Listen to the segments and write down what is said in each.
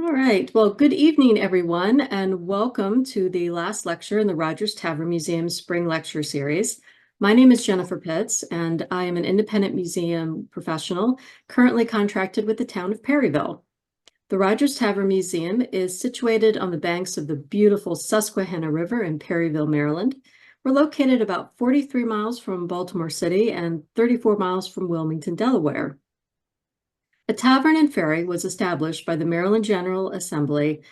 All right. Well, good evening, everyone, and welcome to the last lecture in the Rogers Tavern Museum Spring Lecture Series. My name is Jennifer Pitts, and I am an independent museum professional currently contracted with the town of Perryville. The Rogers Tavern Museum is situated on the banks of the beautiful Susquehanna River in Perryville, Maryland. We're located about 43 miles from Baltimore City and 34 miles from Wilmington, Delaware. A tavern and ferry was established by the Maryland General Assembly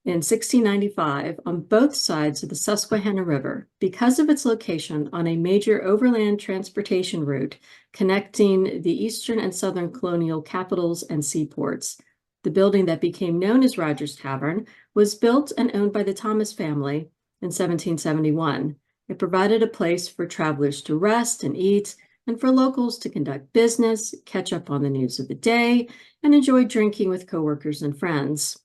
in 1695 on both sides of the Susquehanna River because of its location on a major overland transportation route connecting the eastern and southern colonial capitals and seaports. The building that became known as Rogers Tavern was built and owned by the Thomas family in 1771. It provided a place for travelers to rest and eat, and for locals to conduct business, catch up on the news of the day, and enjoy drinking with coworkers and friends.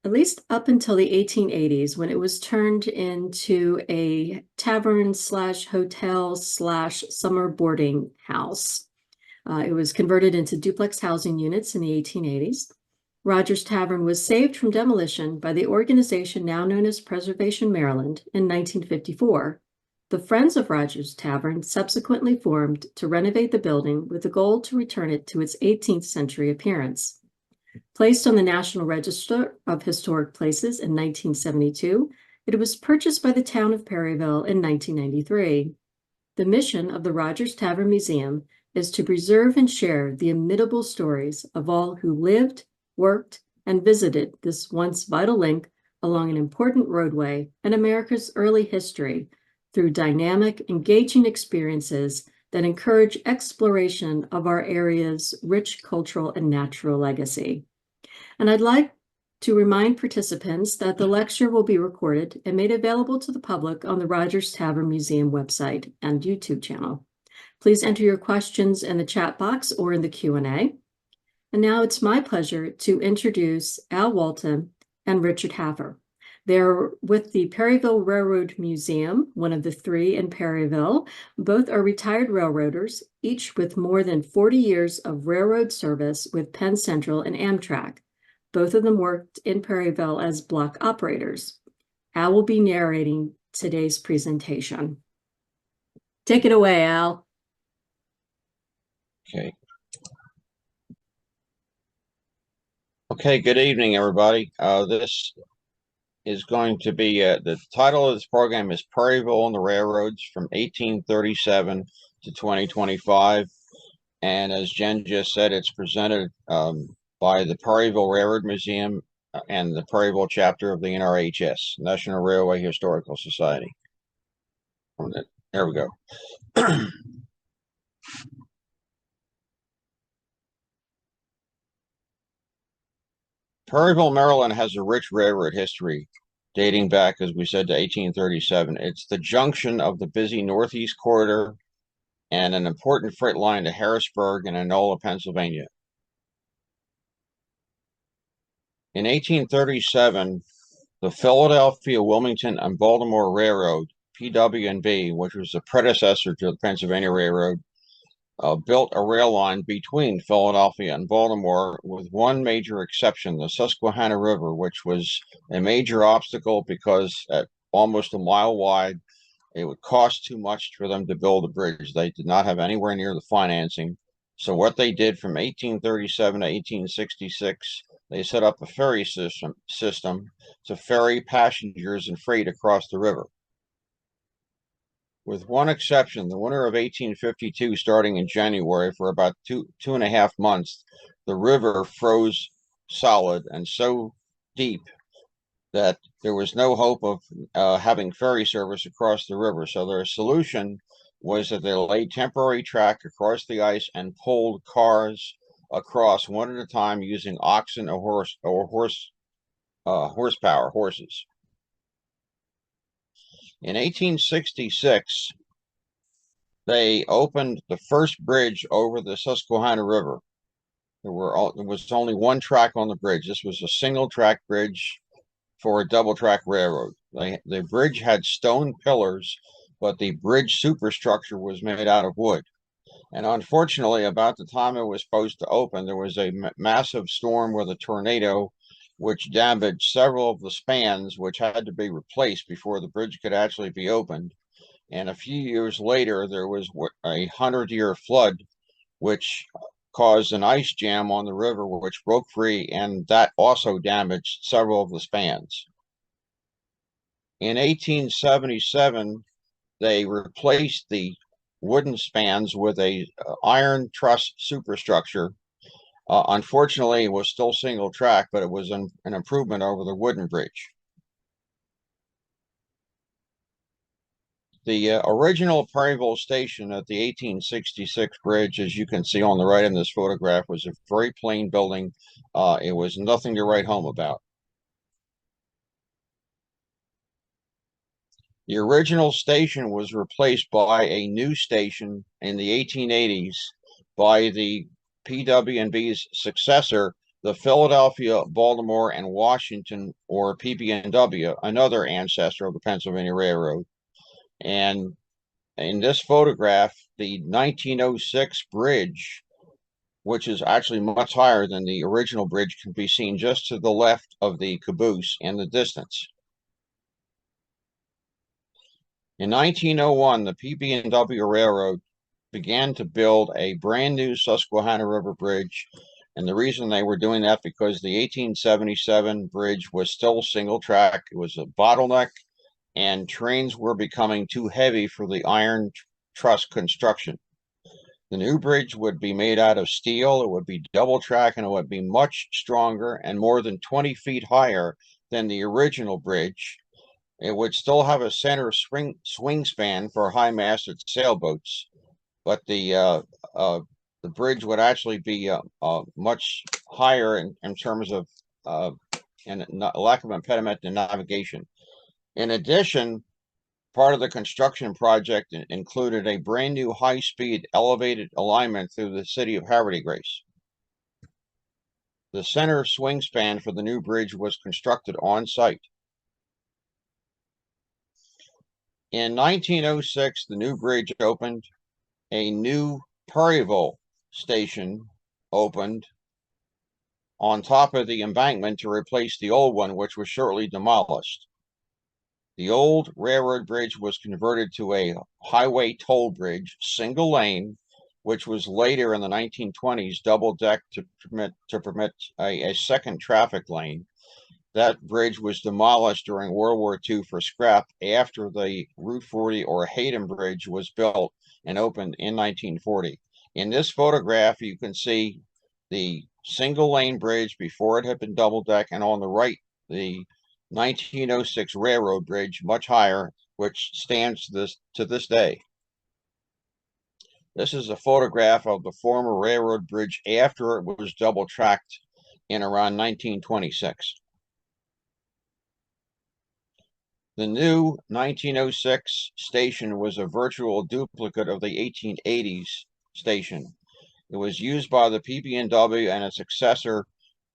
At least up until the 1880s, when it was turned into a tavern slash hotel slash summer boarding house. It was converted into duplex housing units in the 1880s. Rogers Tavern was saved from demolition by the organization now known as Preservation Maryland in 1954. The Friends of Rogers Tavern subsequently formed to renovate the building with the goal to return it to its 18th century appearance. Placed on the National Register of Historic Places in 1972, it was purchased by the town of Perryville in 1993. The mission of the Rogers Tavern Museum is to preserve and share the imitable stories of all who lived, worked, and visited this once vital link along an important roadway in America's early history through dynamic, engaging experiences that encourage exploration of our area's rich cultural and natural legacy. And I'd like to remind participants that the lecture will be recorded and made available to the public on the Rogers Tavern Museum website and YouTube channel. Please enter your questions in the chat box or in the Q&A. And now it's my pleasure to introduce Al Walton and Richard Hafer. They're with the Perryville Railroad Museum, one of the three in Perryville. Both are retired railroaders, each with more than 40 years of railroad service with Penn Central and Amtrak. Both of them worked in Perryville as block operators. Al will be narrating today's presentation. Take it away, Al. Okay. Okay, good evening, everybody. This is going to be, the title of this program is Perryville on the Railroads from 1837 to 2025. And as Jen just said, it's presented by the Perryville Railroad Museum and the Perryville chapter of the NRHS, National Railway Historical Society. There we go. Perryville, Maryland has a rich railroad history dating back, as we said, to 1837. It's the junction of the busy Northeast Corridor and an important freight line to Harrisburg and Enola, Pennsylvania. In 1837, the Philadelphia, Wilmington, and Baltimore Railroad, PW&B, which was the predecessor to the Pennsylvania Railroad, built a rail line between Philadelphia and Baltimore, with one major exception, the Susquehanna River, which was a major obstacle because at almost a mile wide, it would cost too much for them to build a bridge. They did not have anywhere near the financing. So what they did from 1837 to 1866, they set up a ferry system to ferry passengers and freight across the river. With one exception, the winter of 1852, starting in January for about two and a half months, the river froze solid and so deep that there was no hope of having ferry service across the river. So their solution was that they laid temporary track across the ice and pulled cars across one at a time using oxen or horses. In 1866, they opened the first bridge over the Susquehanna River. There was only one track on the bridge. This was a single track bridge for a double track railroad. The bridge had stone pillars, but the bridge superstructure was made out of wood. And unfortunately, about the time it was supposed to open, there was a massive storm with a tornado which damaged several of the spans, which had to be replaced before the bridge could actually be opened. And a few years later, there was a 100-year flood, which caused an ice jam on the river, which broke free, and that also damaged several of the spans. In 1877, they replaced the wooden spans with a iron truss superstructure. Unfortunately, it was still single track, but it was an improvement over the wooden bridge. The original Perryville station at the 1866 bridge, as you can see on the right in this photograph, was a very plain building. It was nothing to write home about. The original station was replaced by a new station in the 1880s by the PW&B's successor, the Philadelphia, Baltimore, and Washington, or PB&W, another ancestor of the Pennsylvania Railroad. And in this photograph, the 1906 bridge, which is actually much higher than the original bridge, can be seen just to the left of the caboose in the distance. In 1901, the PB&W Railroad began to build a brand new Susquehanna River Bridge. And the reason they were doing that, because the 1877 bridge was still single track. It was a bottleneck, and trains were becoming too heavy for the iron truss construction. The new bridge would be made out of steel. It would be double track, and it would be much stronger and more than 20 feet higher than the original bridge. It would still have a center swing span for high-masted sailboats, but the bridge would actually be much higher in terms of and lack of impediment to navigation. In addition, part of the construction project included a brand new high-speed elevated alignment through the city of Havre de Grace. The center swing span for the new bridge was constructed on site. In 1906, the new bridge opened. A new Perryville station opened on top of the embankment to replace the old one, which was shortly demolished. The old railroad bridge was converted to a highway toll bridge, single lane, which was later in the 1920s double-decked to permit a second traffic lane. That bridge was demolished during World War II for scrap after the Route 40 or Hayden Bridge was built and opened in 1940. In this photograph, you can see the single lane bridge before it had been double deck, and on the right, the 1906 railroad bridge, much higher, which stands to this day. This is a photograph of the former railroad bridge after it was double tracked in around 1926. The new 1906 station was a virtual duplicate of the 1880s station. It was used by the PB&W and its successor,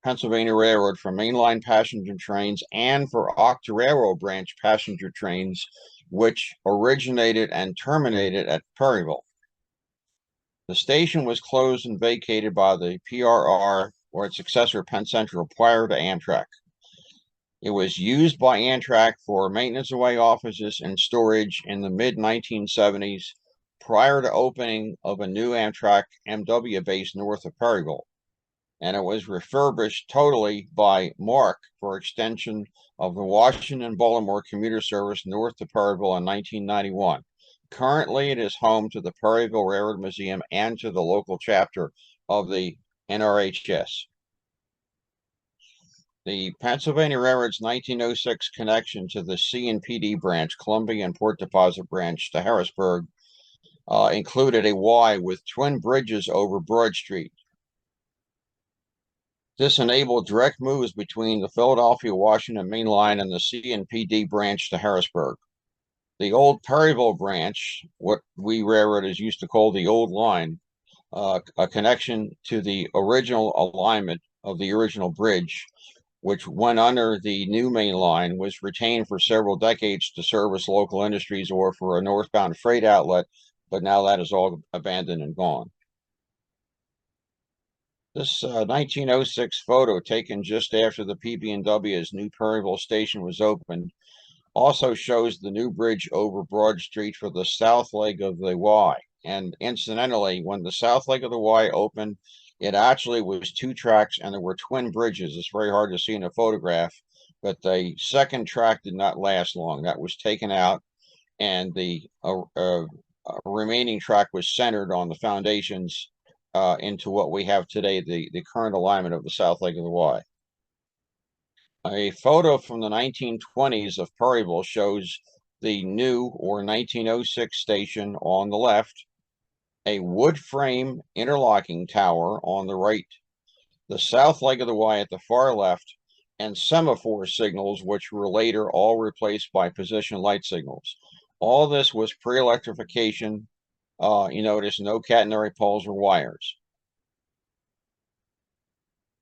Pennsylvania Railroad, for mainline passenger trains and for Octa Railroad branch passenger trains, which originated and terminated at Perryville. The station was closed and vacated by the PRR or its successor, Penn Central, prior to Amtrak. It was used by Amtrak for maintenance away offices and storage in the mid-1970s, prior to opening of a new Amtrak MW base north of Perryville. And it was refurbished totally by Mark for extension of the Washington-Baltimore commuter service north to Perryville in 1991. Currently, it is home to the Perryville Railroad Museum and to the local chapter of the NRHS. The Pennsylvania Railroad's 1906 connection to the C&PD branch, Columbia and Port Deposit branch to Harrisburg, included a Y with twin bridges over Broad Street. This enabled direct moves between the Philadelphia-Washington Main Line and the C&PD branch to Harrisburg. The old Perryville branch, what we railroaders used to call the old line, a connection to the original alignment of the original bridge, which went under the new main line, was retained for several decades to service local industries or for a northbound freight outlet, but now that is all abandoned and gone. This 1906 photo taken just after the PB&W's new Perryville station was opened also shows the new bridge over Broad Street for the south leg of the Y. And incidentally, when the south leg of the Y opened, it actually was two tracks and there were twin bridges. It's very hard to see in a photograph, but the second track did not last long. That was taken out, and the remaining track was centered on the foundations into what we have today, the current alignment of the south leg of the Y. A photo from the 1920s of Perryville shows the new or 1906 station on the left, a wood frame interlocking tower on the right, the south leg of the Y at the far left, and semaphore signals, which were later all replaced by position light signals. All this was pre-electrification. You notice no catenary poles or wires.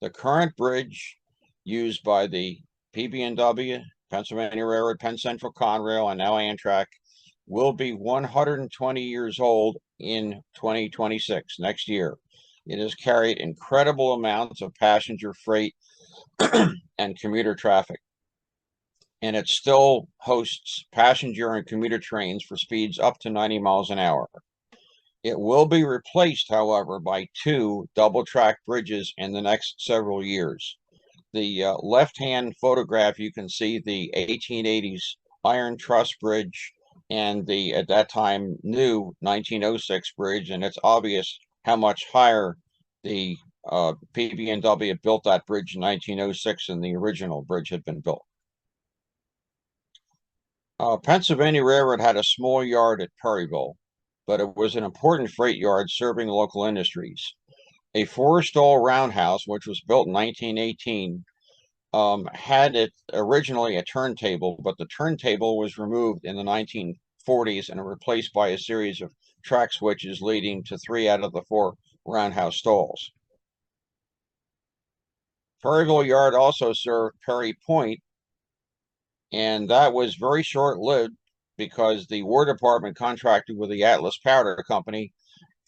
The current bridge used by the PB&W, Pennsylvania Railroad, Penn Central Conrail, and now Amtrak will be 120 years old in 2026, next year. It has carried incredible amounts of passenger freight and commuter traffic, and it still hosts passenger and commuter trains for speeds up to 90 miles an hour. It will be replaced, however, by two double-track bridges in the next several years. The left-hand photograph, you can see the 1880s Iron Truss Bridge and the, at that time, new 1906 bridge, and it's obvious how much higher the PB&W built that bridge in 1906 than the original bridge had been built. Pennsylvania Railroad had a small yard at Perryville, but it was an important freight yard serving local industries. A four-stall roundhouse, which was built in 1918, had it originally a turntable, but the turntable was removed in the 1940s and replaced by a series of track switches leading to 3 out of the 4 roundhouse stalls. Perryville Yard also served Perry Point, and that was very short-lived because the War Department contracted with the Atlas Powder Company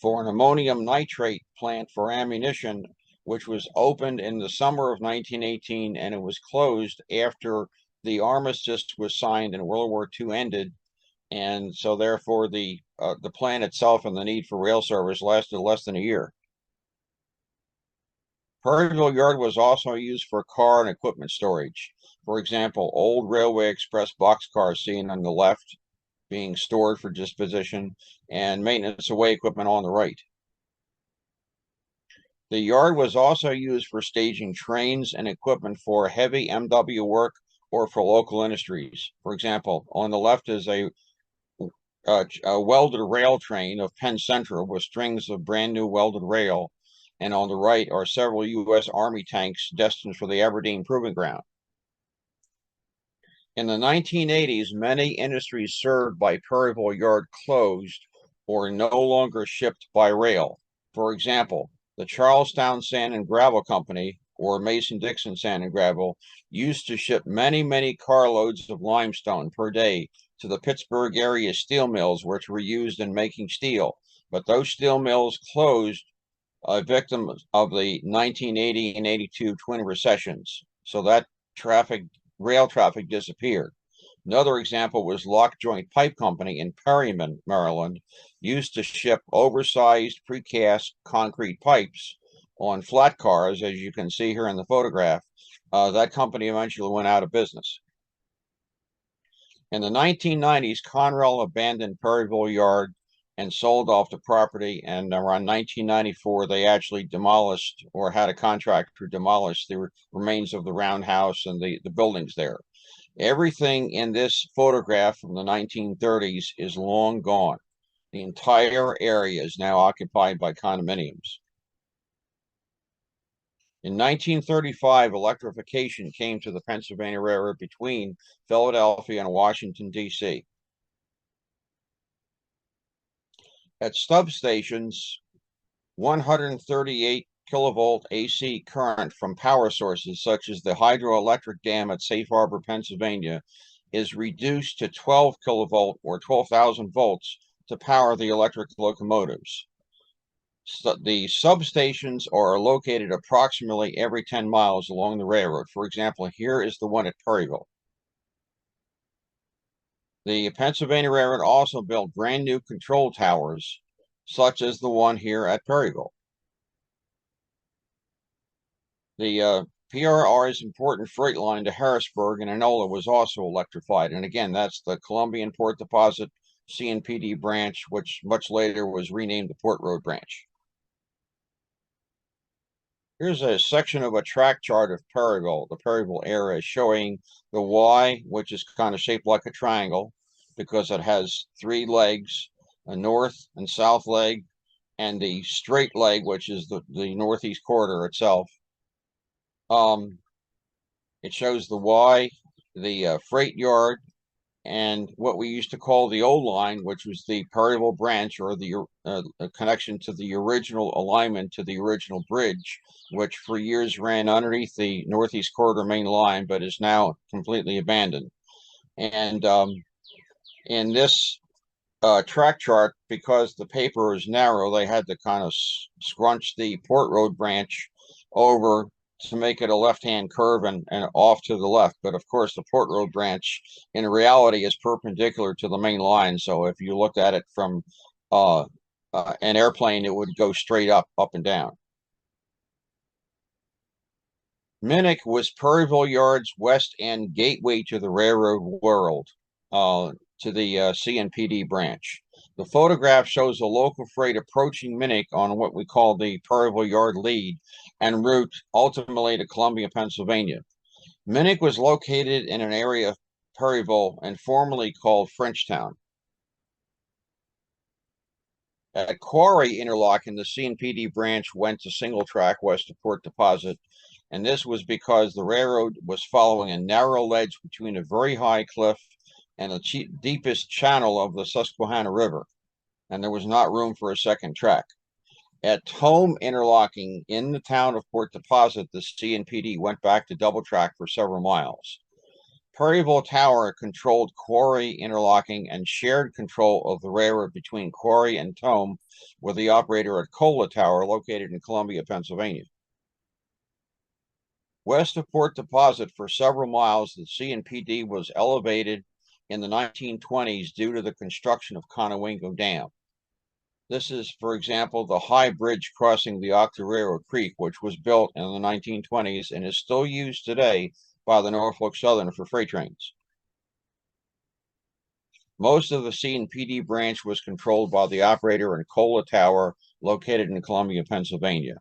for an ammonium nitrate plant for ammunition, which was opened in the summer of 1918, and it was closed after the armistice was signed and World War II ended. And so therefore the plant itself and the need for rail service lasted less than a year. Perryville Yard was also used for car and equipment storage. For example, old Railway Express boxcars seen on the left being stored for disposition, and maintenance away equipment on the right. The yard was also used for staging trains and equipment for heavy MW work or for local industries. For example, on the left is a welded rail train of Penn Central with strings of brand new welded rail, and on the right are several U.S. Army tanks destined for the Aberdeen Proving Ground. In the 1980s, many industries served by Perryville Yard closed or no longer shipped by rail. For example, the Charlestown Sand and Gravel Company, or Mason-Dixon Sand and Gravel, used to ship many, many carloads of limestone per day to the Pittsburgh area steel mills, which were used in making steel. But those steel mills closed, a victim of the 1980 and 82 twin recessions. So that rail traffic disappeared. Another example was Lock Joint Pipe Company in Perryman, Maryland, used to ship oversized precast concrete pipes on flat cars, as you can see here in the photograph. That company eventually went out of business. In the 1990s, Conrail abandoned Perryville Yard and sold off the property, and around 1994, they actually demolished, or had a contractor demolish, the remains of the roundhouse and the buildings there. Everything in this photograph from the 1930s is long gone. The entire area is now occupied by condominiums. In 1935, electrification came to the Pennsylvania Railroad between Philadelphia and Washington, D.C. At substations, 138 kilovolt AC current from power sources such as the hydroelectric dam at Safe Harbor, Pennsylvania, is reduced to 12 kilovolt or 12,000 volts to power the electric locomotives. So the substations are located approximately every 10 miles along the railroad. For example, here is the one at Perryville. The Pennsylvania Railroad also built brand new control towers, such as the one here at Perryville. The PRR's important freight line to Harrisburg and Enola was also electrified. And again, that's the Columbian Port Deposit CNPD branch, which much later was renamed the Port Road branch. Here's a section of a track chart of Perryville, the Perryville area, showing the Y, which is kind of shaped like a triangle because it has three legs, a north and south leg, and the straight leg, which is the northeast corridor itself. It shows the Y, the freight yard, and what we used to call the old line, which was the Perryville branch, or the connection to the original alignment to the original bridge, which for years ran underneath the northeast corridor main line, but is now completely abandoned. And in this track chart, because the paper is narrow, they had to kind of scrunch the Port Road branch over to make it a left-hand curve and off to the left. But of course, the Port Road branch in reality is perpendicular to the main line. So if you looked at it from an airplane, it would go straight up and down. Minnick was Perryville Yard's west end gateway to the railroad world, to the CNPD branch. The photograph shows a local freight approaching Minnick on what we call the Perryville Yard lead en route ultimately to Columbia, Pennsylvania. Minnick was located in an area of Perryville and formerly called Frenchtown. At Quarry Interlochen, the CNPD branch went to single track west of Port Deposit, and this was because the railroad was following a narrow ledge between a very high cliff and the deepest channel of the Susquehanna River, and there was not room for a second track. At Tome Interlocking in the town of Port Deposit, the CNPD went back to double track for several miles. Perryville Tower controlled Quarry Interlocking and shared control of the railroad between Quarry and Tome with the operator at Cola Tower, located in Columbia, Pennsylvania. West of Port Deposit for several miles, the CNPD was elevated in the 1920s due to the construction of Conowingo Dam. This is, for example, the high bridge crossing the Octoraro Creek, which was built in the 1920s and is still used today by the Norfolk Southern for freight trains. Most of the CNPD branch was controlled by the operator in Cola Tower, located in Columbia, Pennsylvania.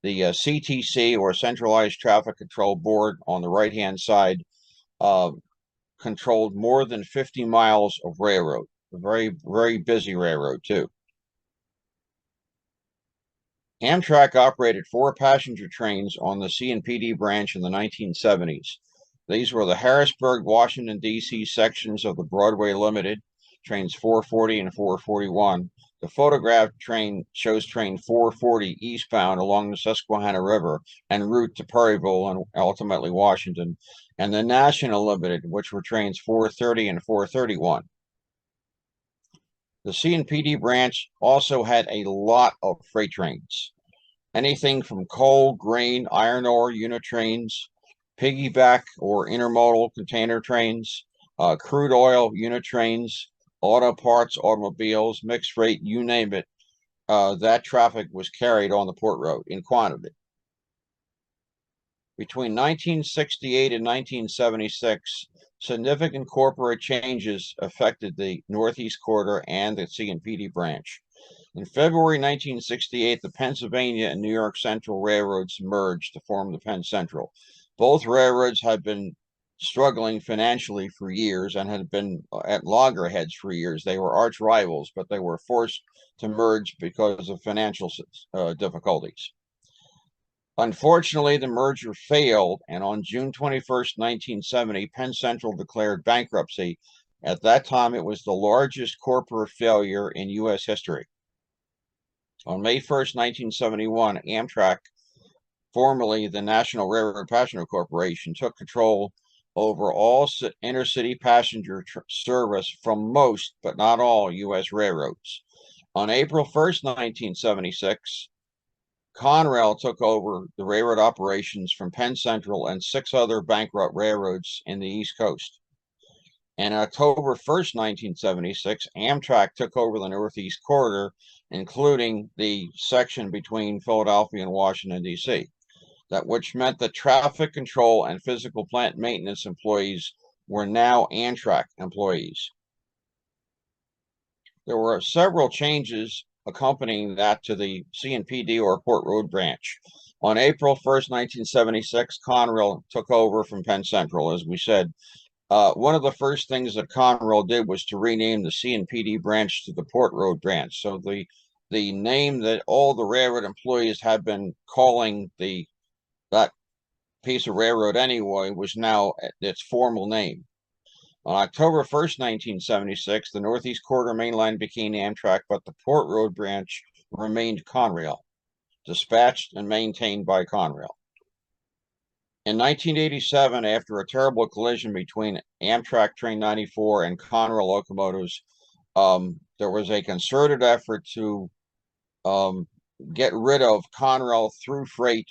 The CTC, or Centralized Traffic Control Board, on the right-hand side, controlled more than 50 miles of railroad. A very, very busy railroad, too. Amtrak operated 4 passenger trains on the CNPD branch in the 1970s. These were the Harrisburg, Washington, D.C. sections of the Broadway Limited, trains 440 and 441. The photograph train shows train 440 eastbound along the Susquehanna River en route to Perryville and ultimately Washington, and the National Limited, which were trains 430 and 431. The CNPD branch also had a lot of freight trains. Anything from coal, grain, iron ore unit trains, piggyback or intermodal container trains, crude oil unit trains, auto parts, automobiles, mixed freight, you name it. That traffic was carried on the Port Road in quantity. Between 1968 and 1976, significant corporate changes affected the Northeast Corridor and the CNPD branch. In February 1968, the Pennsylvania and New York Central Railroads merged to form the Penn Central. Both railroads had been struggling financially for years and had been at loggerheads for years. They were arch rivals, but they were forced to merge because of financial difficulties. Unfortunately, the merger failed, and on June 21st, 1970, Penn Central declared bankruptcy. At that time, it was the largest corporate failure in U.S. history. On May 1st, 1971, Amtrak, formerly the National Railroad Passenger Corporation, took control over all intercity passenger service from most, but not all, U.S. railroads. On April 1st, 1976, Conrail took over the railroad operations from Penn Central and 6 other bankrupt railroads in the East Coast. And on October 1st, 1976, Amtrak took over the Northeast Corridor, including the section between Philadelphia and Washington, D.C., which meant that traffic control and physical plant maintenance employees were now Amtrak employees. There were several changes accompanying that to the CNPD or Port Road branch. On April 1st, 1976, Conrail took over from Penn Central, as we said. One of the first things that Conrail did was to rename the CNPD branch to the Port Road branch. So the name that all the railroad employees had been calling that piece of railroad anyway was now its formal name. On October 1st, 1976, the Northeast Corridor main line became Amtrak, but the Port Road branch remained Conrail, dispatched and maintained by Conrail. In 1987, after a terrible collision between Amtrak Train 94 and Conrail locomotives, there was a concerted effort to get rid of Conrail through freight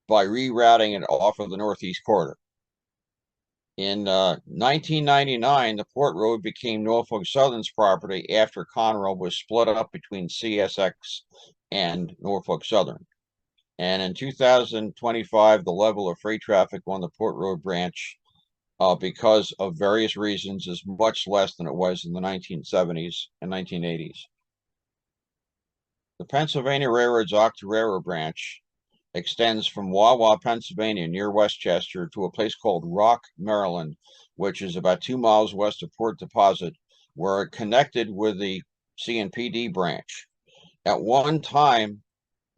by rerouting it off of the Northeast Corridor. In 1999, the Port Road became Norfolk Southern's property after Conrail was split up between CSX and Norfolk Southern. And in 2025, the level of freight traffic on the Port Road branch, because of various reasons, is much less than it was in the 1970s and 1980s. The Pennsylvania Railroad's Octorara branch extends from Wawa, Pennsylvania, near Westchester, to a place called Rock, Maryland, which is about 2 miles west of Port Deposit, where it connected with the CNPD branch. At one time,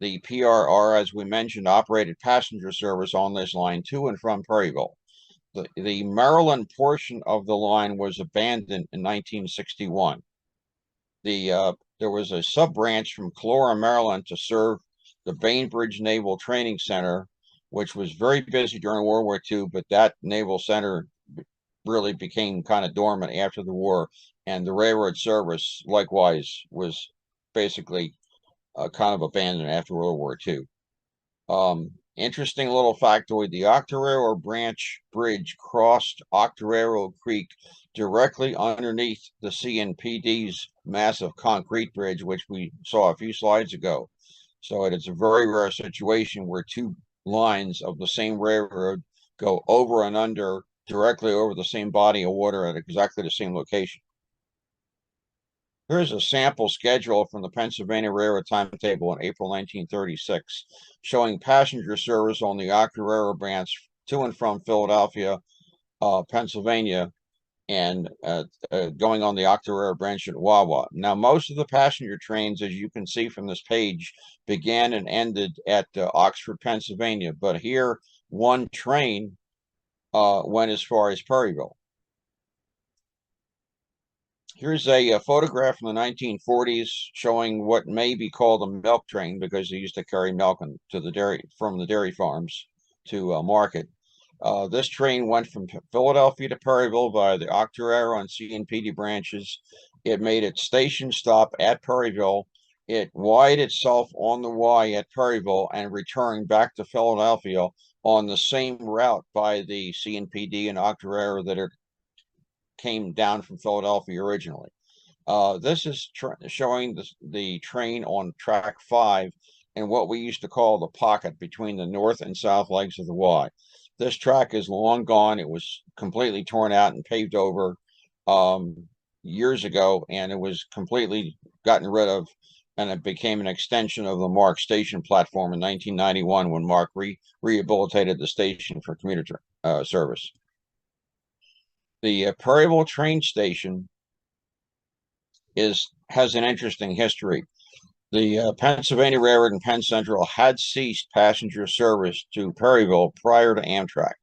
the PRR, as we mentioned, operated passenger service on this line to and from Perryville. The Maryland portion of the line was abandoned in 1961. There was a sub-branch from Clora, Maryland, to serve the Bainbridge Naval Training Center, which was very busy during World War II, but that naval center really became kind of dormant after the war, and the railroad service likewise was basically kind of abandoned after World War II. Interesting little factoid, the Octorara branch bridge crossed Octorara Creek directly underneath the CNPD's massive concrete bridge, which we saw a few slides ago. So it's a very rare situation where 2 lines of the same railroad go over and under directly over the same body of water at exactly the same location. Here's a sample schedule from the Pennsylvania Railroad timetable in April 1936, showing passenger service on the Octorara branch to and from Philadelphia, Pennsylvania, and going on the Octorara branch at Wawa. Now, most of the passenger trains, as you can see from this page, began and ended at Oxford, Pennsylvania, but here one train went as far as Perryville. Here's a photograph from the 1940s showing what may be called a milk train, because they used to carry milk to the dairy from the dairy farms to market. This train went from Philadelphia to Perryville via the Octorara and CNPD branches. It made its station stop at Perryville. It Y'd itself on the Y at Perryville and returned back to Philadelphia on the same route by the CNPD and Octorara that it came down from Philadelphia originally. This is showing the train on track 5 in what we used to call the pocket between the north and south legs of the Y. This track is long gone. It was completely torn out and paved over years ago, and it was completely gotten rid of, and it became an extension of the Mark station platform in 1991 when Mark rehabilitated the station for commuter service. The Perryville train station has an interesting history. The Pennsylvania Railroad and Penn Central had ceased passenger service to Perryville prior to Amtrak.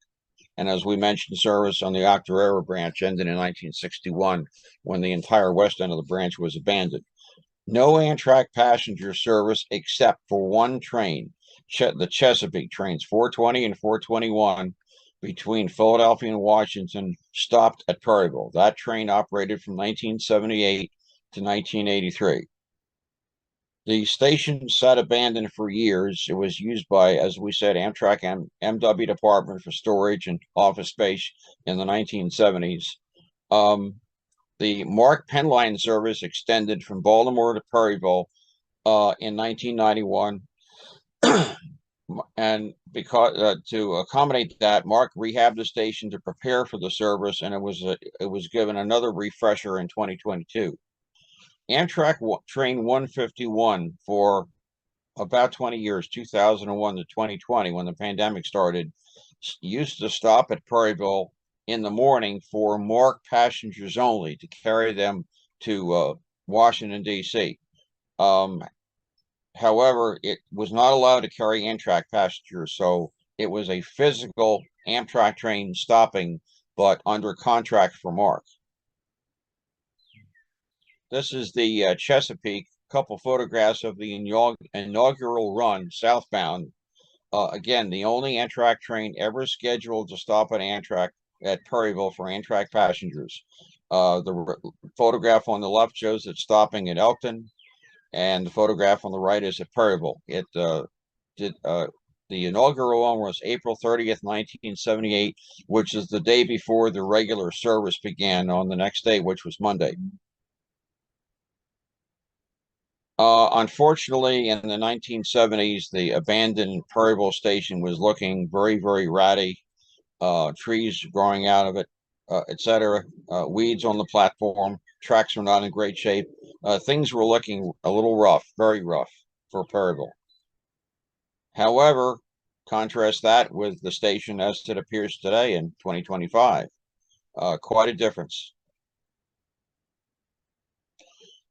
And as we mentioned, service on the Octorara branch ended in 1961 when the entire west end of the branch was abandoned. No Amtrak passenger service except for one train, the Chesapeake trains 420 and 421, between Philadelphia and Washington, stopped at Perryville. That train operated from 1978 to 1983. The station sat abandoned for years. It was used by, as we said, Amtrak and MW Department for storage and office space in the 1970s. The MARC Penn Line service extended from Baltimore to Perryville in 1991. And because to accommodate that, Mark rehabbed the station to prepare for the service, and it was given another refresher in 2022. Amtrak train 151 for about 20 years, 2001 to 2020, when the pandemic started, used to stop at Perryville in the morning for MARC passengers only to carry them to Washington, D.C. However, it was not allowed to carry Amtrak passengers, so it was a physical Amtrak train stopping, but under contract for MARC. This is the Chesapeake, couple photographs of the inaugural run southbound. Again, the only Amtrak train ever scheduled to stop at Amtrak at Perryville for Amtrak passengers. The photograph on the left shows it stopping at Elkton, and the photograph on the right is at Perryville. The inaugural one was April 30th, 1978, which is the day before the regular service began on the next day, which was Monday. Unfortunately, in the 1970s, the abandoned Perryville station was looking very, very ratty. Trees growing out of it, etc. Weeds on the platform. Tracks were not in great shape. Things were looking a little rough, very rough for Perryville. However, contrast that with the station as it appears today in 2025. Quite a difference.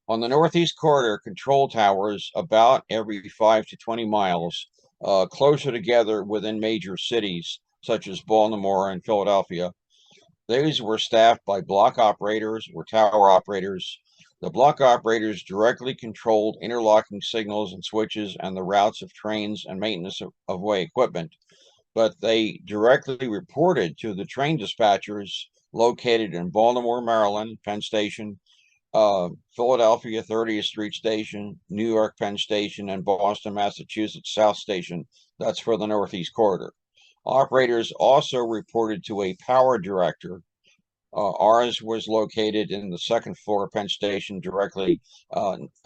On the Northeast Corridor, control towers about every 5 to 20 miles, closer together within major cities such as Baltimore and Philadelphia. These were staffed by block operators or tower operators. The block operators directly controlled interlocking signals and switches and the routes of trains and maintenance of way equipment, but they directly reported to the train dispatchers located in Baltimore, Maryland, Penn Station, Philadelphia 30th Street Station, New York Penn Station, and Boston, Massachusetts South Station. That's for the Northeast Corridor. Operators also reported to a power director. Ours was located in the second floor of Penn Station, directly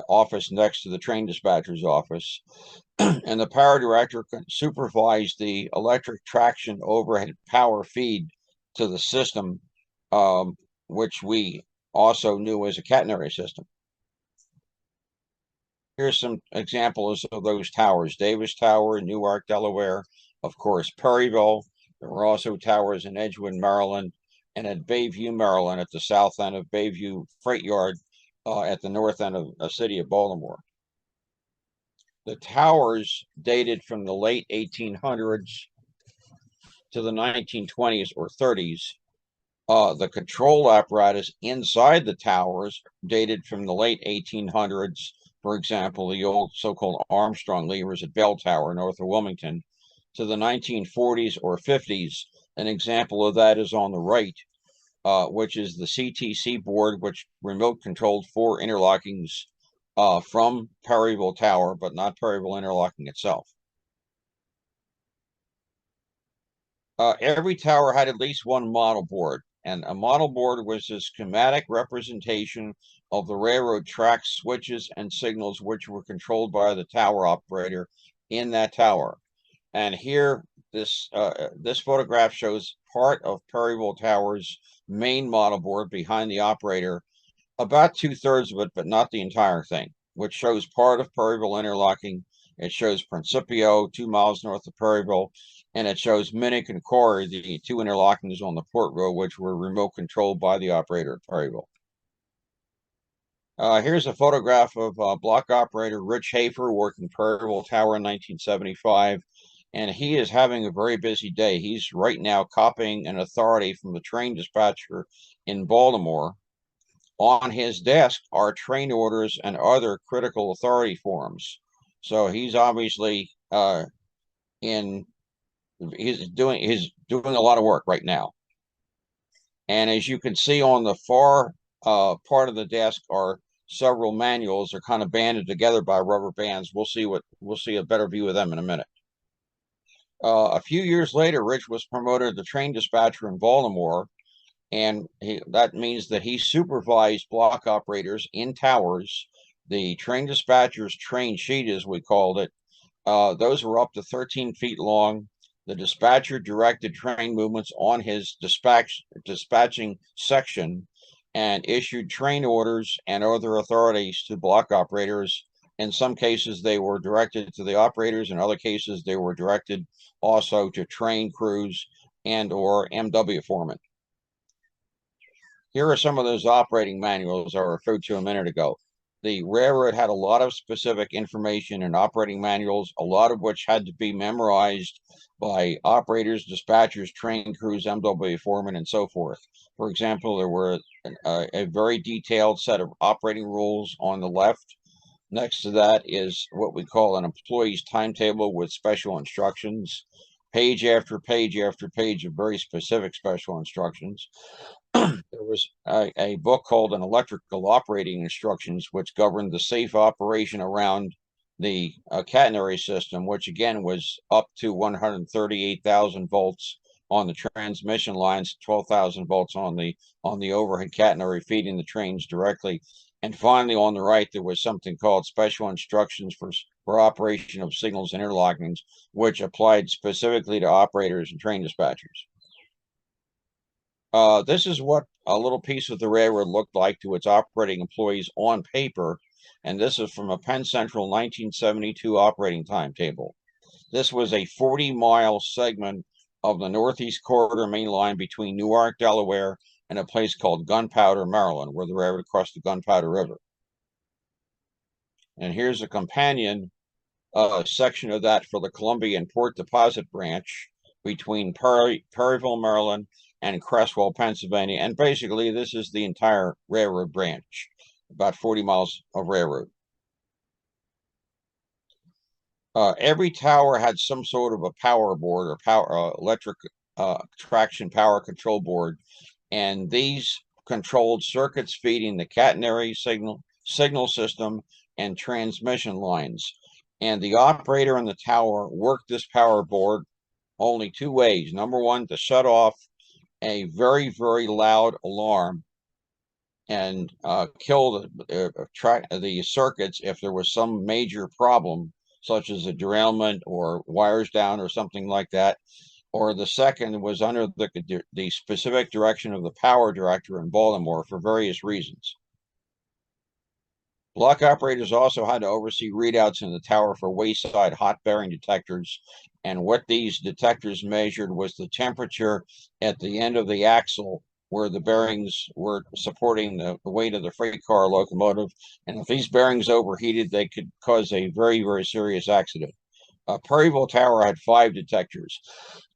office next to the train dispatcher's office. And the power director supervised the electric traction overhead power feed to the system, which we also knew as a catenary system. Here's some examples of those towers. Davis Tower, Newark, Delaware, of course, Perryville. There were also towers in Edgewood, Maryland, and at Bayview, Maryland, at the south end of Bayview Freight Yard, at the north end of the city of Baltimore. The towers dated from the late 1800s to the 1920s or 30s. The control apparatus inside the towers dated from the late 1800s. For example, the old so-called Armstrong levers at Bell Tower, north of Wilmington, to the 1940s or 50s. An example of that is on the right, which is the CTC board, which remote controlled 4 interlockings from Perryville Tower, but not Perryville interlocking itself. Every tower had at least one model board, and a model board was a schematic representation of the railroad tracks, switches, and signals which were controlled by the tower operator in that tower. And here, this photograph shows part of Perryville Tower's main model board behind the operator, about 2/3 of it, but not the entire thing, which shows part of Perryville interlocking. It shows Principio, 2 miles north of Perryville, and it shows Minnick and Corey, the 2 interlockings on the Port Road, which were remote controlled by the operator at Perryville. Here's a photograph of block operator Rich Hafer working Perryville Tower in 1975, and he is having a very busy day. He's right now copying an authority from the train dispatcher in Baltimore. On his desk are train orders and other critical authority forms. So he's obviously he's doing a lot of work right now. And as you can see on the far part of the desk are several manuals. They're kind of banded together by rubber bands. We'll see a better view of them in a minute. A few years later, Rich was promoted to train dispatcher in Baltimore, and that means that he supervised block operators in towers. The train dispatcher's train sheet, as we called it, those were up to 13 feet long. The dispatcher directed train movements on his dispatching section and issued train orders and other authorities to block operators. In some cases, they were directed to the operators. In other cases, they were directed also to train crews and or MW foremen. Here are some of those operating manuals I referred to a minute ago. The railroad had a lot of specific information in operating manuals, a lot of which had to be memorized by operators, dispatchers, train crews, MW foremen, and so forth. For example, there were a very detailed set of operating rules on the left. Next to that is what we call an employee's timetable with special instructions, page after page after page of very specific special instructions. There was a book called An Electrical Operating Instructions, which governed the safe operation around the catenary system, which again was up to 138,000 volts on the transmission lines, 12,000 volts on the overhead catenary feeding the trains directly. And finally, on the right, there was something called Special Instructions for operation of signals and interlockings, which applied specifically to operators and train dispatchers. This is what a little piece of the railroad looked like to its operating employees on paper, and this is from a Penn Central 1972 operating timetable. This was a 40-mile segment of the Northeast Corridor main line between Newark, Delaware, and a place called Gunpowder, Maryland, where the railroad crossed the Gunpowder River. And here's a companion section of that for the Columbia and Port Deposit branch between Perryville, Maryland, and Cresswell, Pennsylvania. And basically, this is the entire railroad branch, about 40 miles of railroad. Every tower had some sort of a power board or electric traction power control board, and these controlled circuits feeding the catenary signal system and transmission lines. And the operator in the tower worked this power board only two ways. Number one, to shut off a very, very loud alarm and kill the circuits if there was some major problem, such as a derailment or wires down or something like that. Or the second was under the specific direction of the power director in Baltimore for various reasons. Block operators also had to oversee readouts in the tower for wayside hot bearing detectors. And what these detectors measured was the temperature at the end of the axle where the bearings were supporting the weight of the freight car locomotive. And if these bearings overheated, they could cause a very, very serious accident. Perryville Tower had 5 detectors,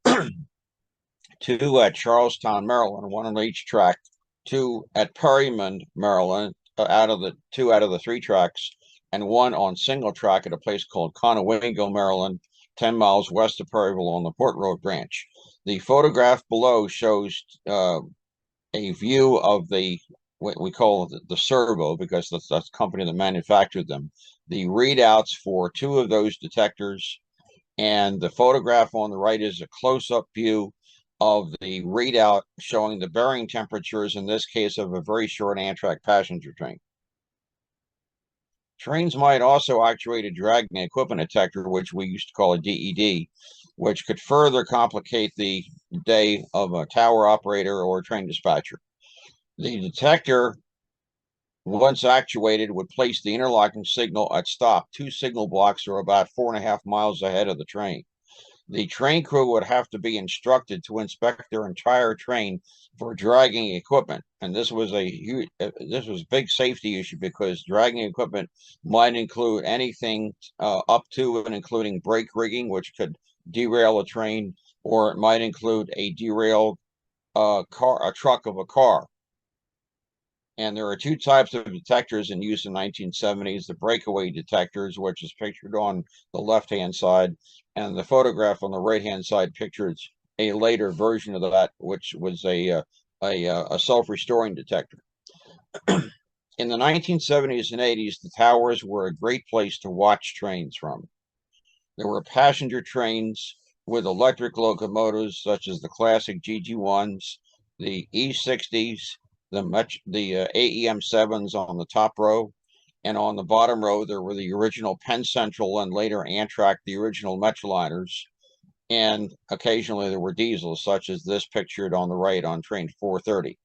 2 at Charlestown, Maryland, 1 on each track, 2 at Perryman, Maryland, out of the 2 out of the 3 tracks, and 1 on single track at a place called Conowingo, Maryland, 10 miles west of Perryville on the Port Road branch. The photograph below shows a view of what we call the servo, because that's the company that manufactured them. The readouts for 2 of those detectors, and the photograph on the right is a close-up view of the readout showing the bearing temperatures, in this case, of a very short Amtrak passenger train. Trains might also actuate a dragging equipment detector, which we used to call a DED, which could further complicate the day of a tower operator or a train dispatcher. The detector, once actuated, would place the interlocking signal at stop 2 signal blocks or about 4.5 miles ahead of the train. The train crew would have to be instructed to inspect their entire train for dragging equipment, and this was a big safety issue because dragging equipment might include anything up to and including brake rigging, which could derail a train, or it might include a derailed truck of a car. And there are 2 types of detectors in use in the 1970s, the breakaway detectors, which is pictured on the left-hand side, and the photograph on the right-hand side pictures a later version of that, which was a self-restoring detector. In the 1970s and 80s, the towers were a great place to watch trains from. There were passenger trains with electric locomotives, such as the classic GG1s, the E60s, the AEM7s on the top row, and on the bottom row there were the original Penn Central and later Amtrak, the original Metroliners, and occasionally there were diesels, such as this pictured on the right on train 430.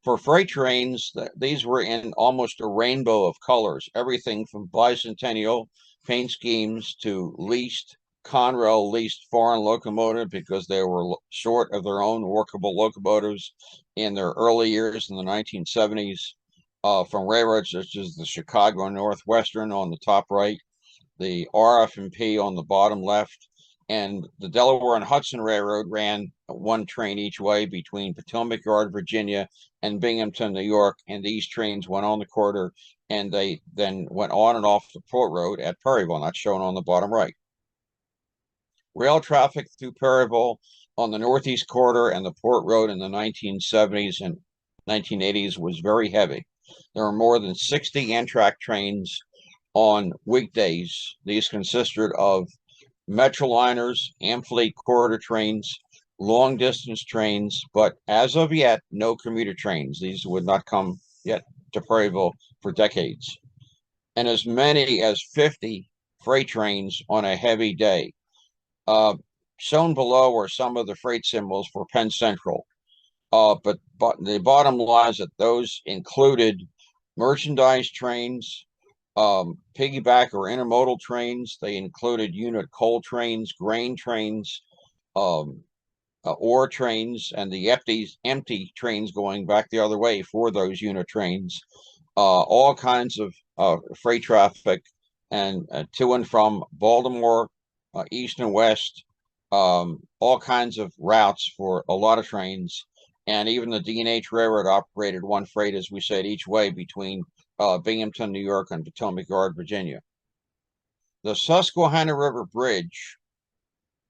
For freight trains, these were in almost a rainbow of colors, everything from bicentennial paint schemes to leased Conrail leased foreign locomotive because they were short of their own workable locomotives in their early years in the 1970s, from railroads such as the Chicago Northwestern on the top right, the RF&P on the bottom left, and the Delaware and Hudson Railroad ran one train each way between Potomac Yard, Virginia, and Binghamton, New York, and these trains went on the corridor, and they then went on and off the Port Road at Perryville, not shown on the bottom right. Rail traffic through Perryville on the Northeast Corridor and the Port Road in the 1970s and 1980s was very heavy. There were more than 60 Amtrak trains on weekdays. These consisted of Metroliners, Amfleet corridor trains, long distance trains, but as of yet, no commuter trains. These would not come yet to Perryville for decades. And as many as 50 freight trains on a heavy day. Shown below are some of the freight symbols for Penn Central. But the bottom line is that those included merchandise trains, piggyback or intermodal trains. They included unit coal trains, grain trains, ore trains, and the empty trains going back the other way for those unit trains. All kinds of freight traffic, and to and from Baltimore, east and west, all kinds of routes for a lot of trains. And even the D&H Railroad operated one freight, as we said, each way between Binghamton, New York, and Potomac Yard, Virginia. The Susquehanna River Bridge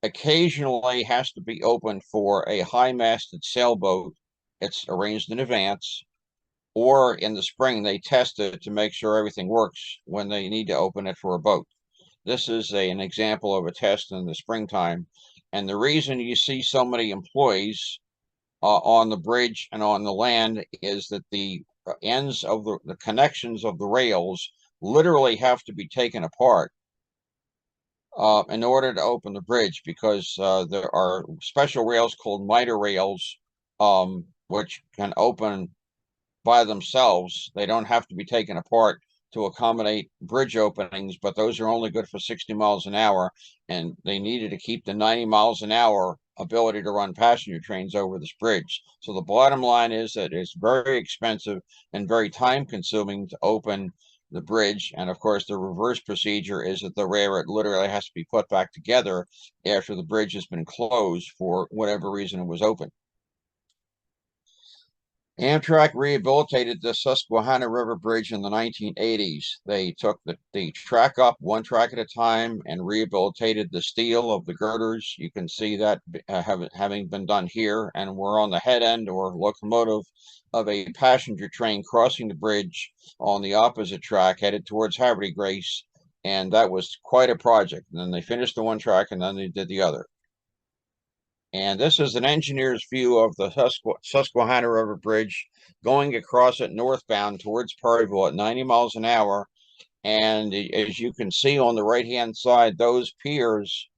occasionally has to be opened for a high-masted sailboat. It's arranged in advance, or in the spring they test it to make sure everything works when they need to open it for a boat. This is an example of a test in the springtime, and the reason you see so many employees on the bridge and on the land is that the ends of the connections of the rails literally have to be taken apart in order to open the bridge, because there are special rails called miter rails, which can open by themselves. They don't have to be taken apart to accommodate bridge openings, but those are only good for 60 miles an hour, and they needed to keep the 90 miles an hour ability to run passenger trains over this bridge. So the bottom line is that it's very expensive and very time consuming to open the bridge. And of course, the reverse procedure is that the railroad literally has to be put back together after the bridge has been closed for whatever reason it was open. Amtrak rehabilitated the Susquehanna River Bridge in the 1980s. They took the track up one track at a time and rehabilitated the steel of the girders. You can see that having been done here, and we're on the head end or locomotive of a passenger train crossing the bridge on the opposite track headed towards Haverty Grace, and that was quite a project. And then they finished the one track and then they did the other. And this is an engineer's view of the Susquehanna River Bridge going across it northbound towards Perryville at 90 miles an hour. And as you can see on the right-hand side, those piers,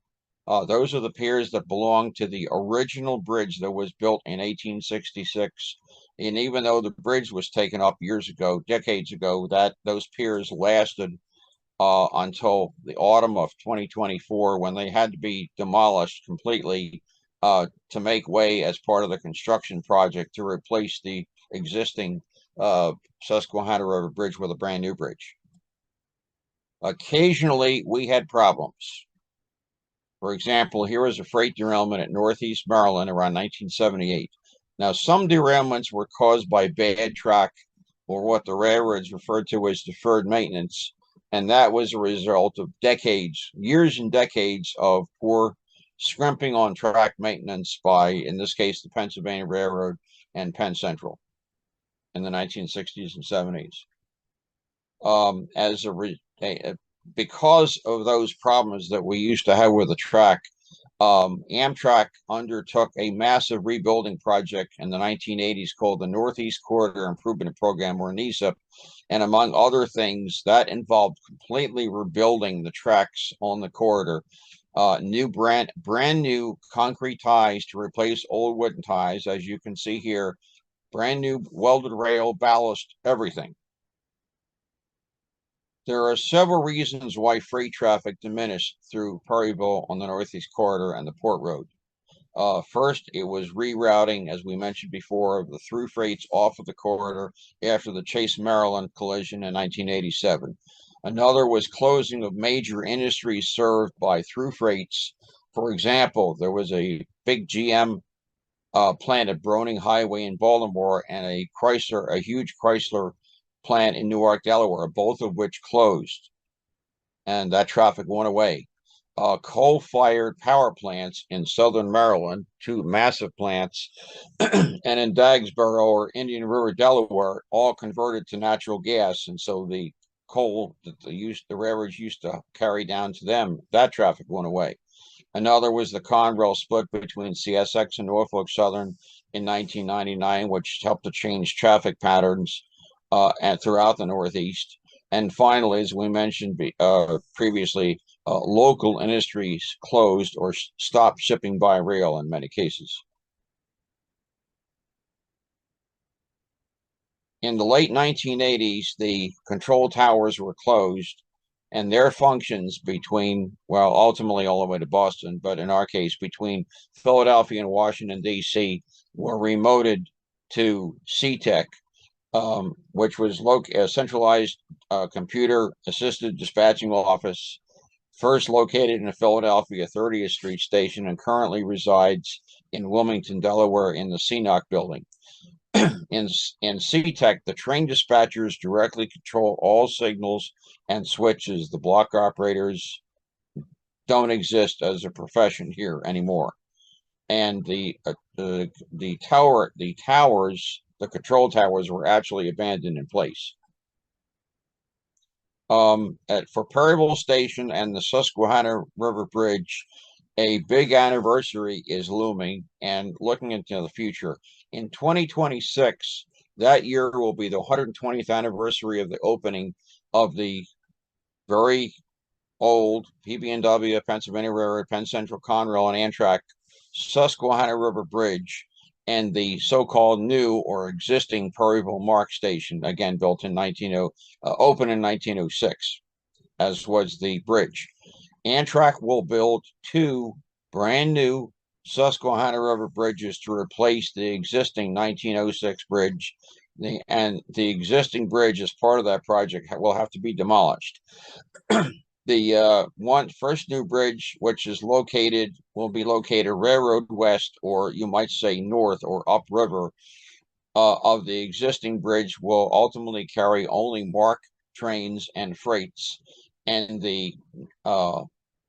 those are the piers that belong to the original bridge that was built in 1866. And even though the bridge was taken up years ago, decades ago, those piers lasted until the autumn of 2024, when they had to be demolished completely to make way as part of the construction project to replace the existing Susquehanna River Bridge with a brand new bridge. Occasionally, we had problems. For example, here was a freight derailment at Northeast Maryland around 1978. Now, some derailments were caused by bad track, or what the railroads referred to as deferred maintenance, and that was a result of decades, years and decades of poor scrimping on track maintenance by, in this case, the Pennsylvania Railroad and Penn Central. in the 1960s and 70s. Because of those problems that we used to have with the track, Amtrak undertook a massive rebuilding project in the 1980s called the Northeast Corridor Improvement Program, or NESIP. And among other things, that involved completely rebuilding the tracks on the corridor. Brand new concrete ties to replace old wooden ties, as you can see here. Brand new welded rail, ballast, everything. There are several reasons why freight traffic diminished through Perryville on the Northeast Corridor and the Port Road. First, it was rerouting, as we mentioned before, of the through freights off of the corridor after the Chase, Maryland collision in 1987. Another was closing of major industries served by through freights. For example, there was a big GM plant at Broning Highway in Baltimore and a huge Chrysler plant in Newark, Delaware, both of which closed, and that traffic went away. Coal-fired power plants in southern Maryland, two massive plants, and in Dagsboro or Indian River, Delaware, all converted to natural gas, and so the coal that the railroads used to carry down to them, that traffic went away. Another was the Conrail split between CSX and Norfolk Southern in 1999, which helped to change traffic patterns and throughout the Northeast. And finally, as we mentioned previously, local industries closed or stopped shipping by rail in many cases. In the late 1980s, the control towers were closed, and their functions between, well, ultimately all the way to Boston, but in our case, between Philadelphia and Washington, D.C., were remoted to CTEC, which was a centralized computer-assisted dispatching office, first located in the Philadelphia 30th Street station and currently resides in Wilmington, Delaware, in the CNOC building. In CTEC, the train dispatchers directly control all signals and switches. The block operators don't exist as a profession here anymore. And the control towers were actually abandoned in place. For Perryville Station and the Susquehanna River Bridge, a big anniversary is looming, and looking into the future. In 2026, that year will be the 120th anniversary of the opening of the very old PB&W, Pennsylvania Railroad, Penn Central, Conrail, and Amtrak Susquehanna River Bridge, and the so-called new or existing Perryville Mark Station, again built in opened in 1906, as was the bridge. Amtrak will build two brand new Susquehanna River bridges to replace the existing 1906 bridge. The existing bridge, as part of that project, will have to be demolished. The first new bridge, which will be located railroad west, or you might say north or upriver of the existing bridge, will ultimately carry only MARC trains and freights. And the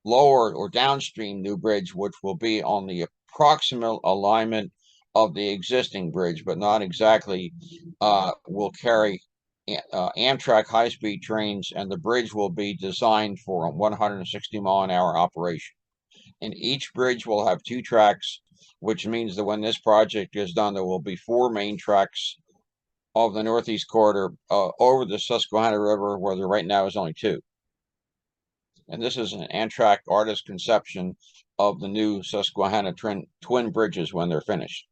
lower or downstream new bridge, which will be on the approximate alignment of the existing bridge, but not exactly, will carry Amtrak high-speed trains, and the bridge will be designed for a 160-mile-an-hour operation. And each bridge will have two tracks, which means that when this project is done, there will be four main tracks of the Northeast Corridor over the Susquehanna River, where there right now is only two. And this is an Amtrak artist conception of the new Susquehanna twin bridges when they're finished.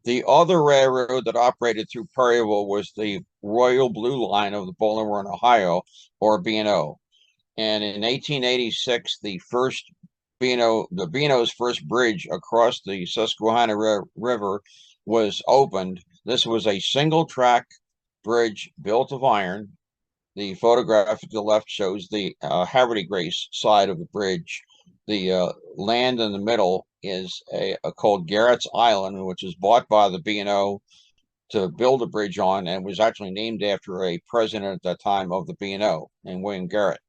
The other railroad that operated through Perryville was the Royal Blue Line of the Baltimore and Ohio, or B&O. And in 1886, the B&O's first bridge across the Susquehanna River was opened. This was a single-track bridge built of iron. The photograph to the left shows the Haverty Grace side of the bridge. The land in the middle is called Garrett's Island, which was bought by the B&O to build a bridge on, and was actually named after a president at that time of the B&O named William Garrett.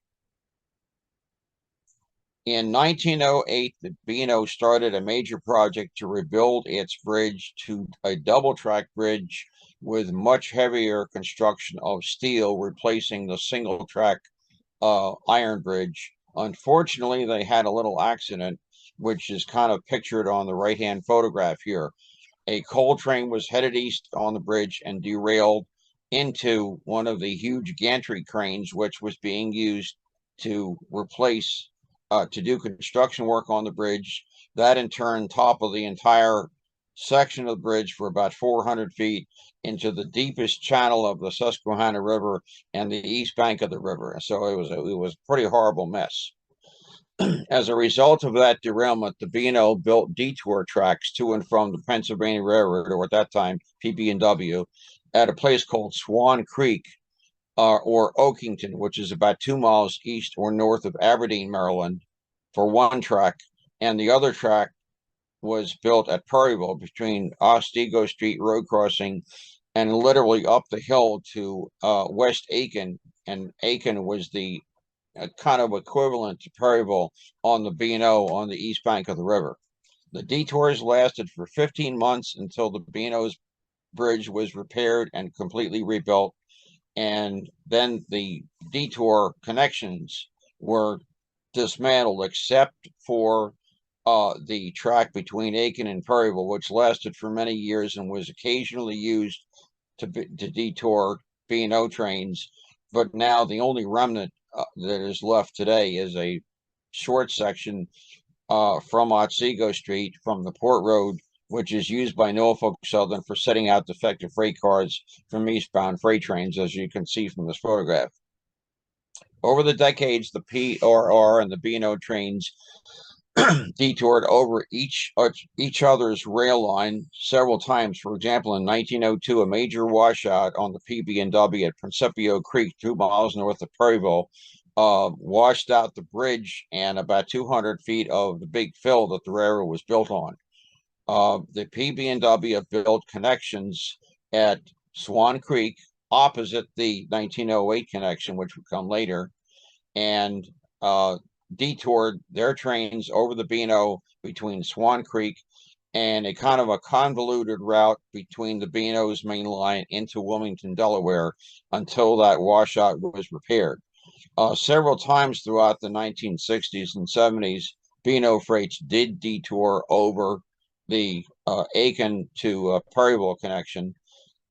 In 1908, the B&O started a major project to rebuild its bridge to a double-track bridge with much heavier construction of steel, replacing the single-track iron bridge. Unfortunately, they had a little accident, which is kind of pictured on the right-hand photograph here. A coal train was headed east on the bridge and derailed into one of the huge gantry cranes, which was being used to replace, to do construction work on the bridge. That in turn toppled the entire section of the bridge for about 400 feet into the deepest channel of the Susquehanna River and the east bank of the river. So it was a pretty horrible mess. As a result of that derailment, the B&O built detour tracks to and from the Pennsylvania Railroad, or at that time PB&W, at a place called Swan Creek, or Oakington, which is about 2 miles east or north of Aberdeen, Maryland, for one track, and the other track was built at Perryville between Otsego Street Road crossing and literally up the hill to West Aiken, and Aiken was the kind of equivalent to Perryville on the B&O on the east bank of the river. The detours lasted for 15 months until the B&O's bridge was repaired and completely rebuilt. And then the detour connections were dismantled except for the track between Aiken and Perryville, which lasted for many years and was occasionally used to detour B&O trains. But now the only remnant that is left today is a short section from Otsego Street from the Port Road, which is used by Norfolk Southern for setting out defective freight cars from eastbound freight trains, as you can see from this photograph. Over the decades, the PRR and the B&O trains detoured over each other's rail line several times. For example, in 1902, a major washout on the PB&W at Principio Creek, 2 miles north of Perryville, washed out the bridge and about 200 feet of the big fill that the railroad was built on. The PB&W built connections at Swan Creek opposite the 1908 connection, which would come later, and detoured their trains over the B&O between Swan Creek and a kind of a convoluted route between the B&O's main line into Wilmington, Delaware, until that washout was repaired. Several times throughout the 1960s and 70s, B&O freights did detour over the Aiken to Perryville connection,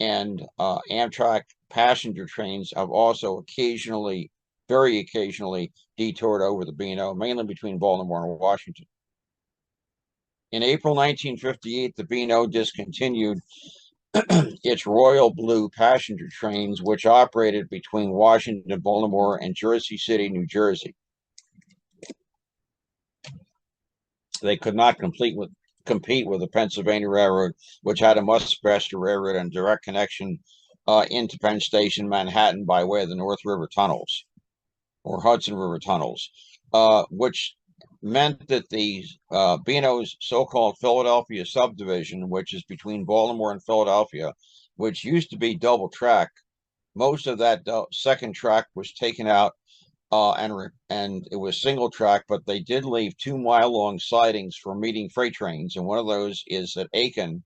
and Amtrak passenger trains have also occasionally, very occasionally, detoured over the B&O, mainly between Baltimore and Washington. In April 1958, the B&O discontinued its Royal Blue passenger trains, which operated between Washington, Baltimore, and Jersey City, New Jersey. They could not compete with the Pennsylvania Railroad, which had a much faster railroad and direct connection into Penn Station, Manhattan, by way of the North River tunnels or Hudson River tunnels, which meant that the B&O's so-called Philadelphia subdivision, which is between Baltimore and Philadelphia, which used to be double track, most of that second track was taken out, and it was single track, but they did leave 2-mile-long sidings for meeting freight trains, and one of those is at Aiken,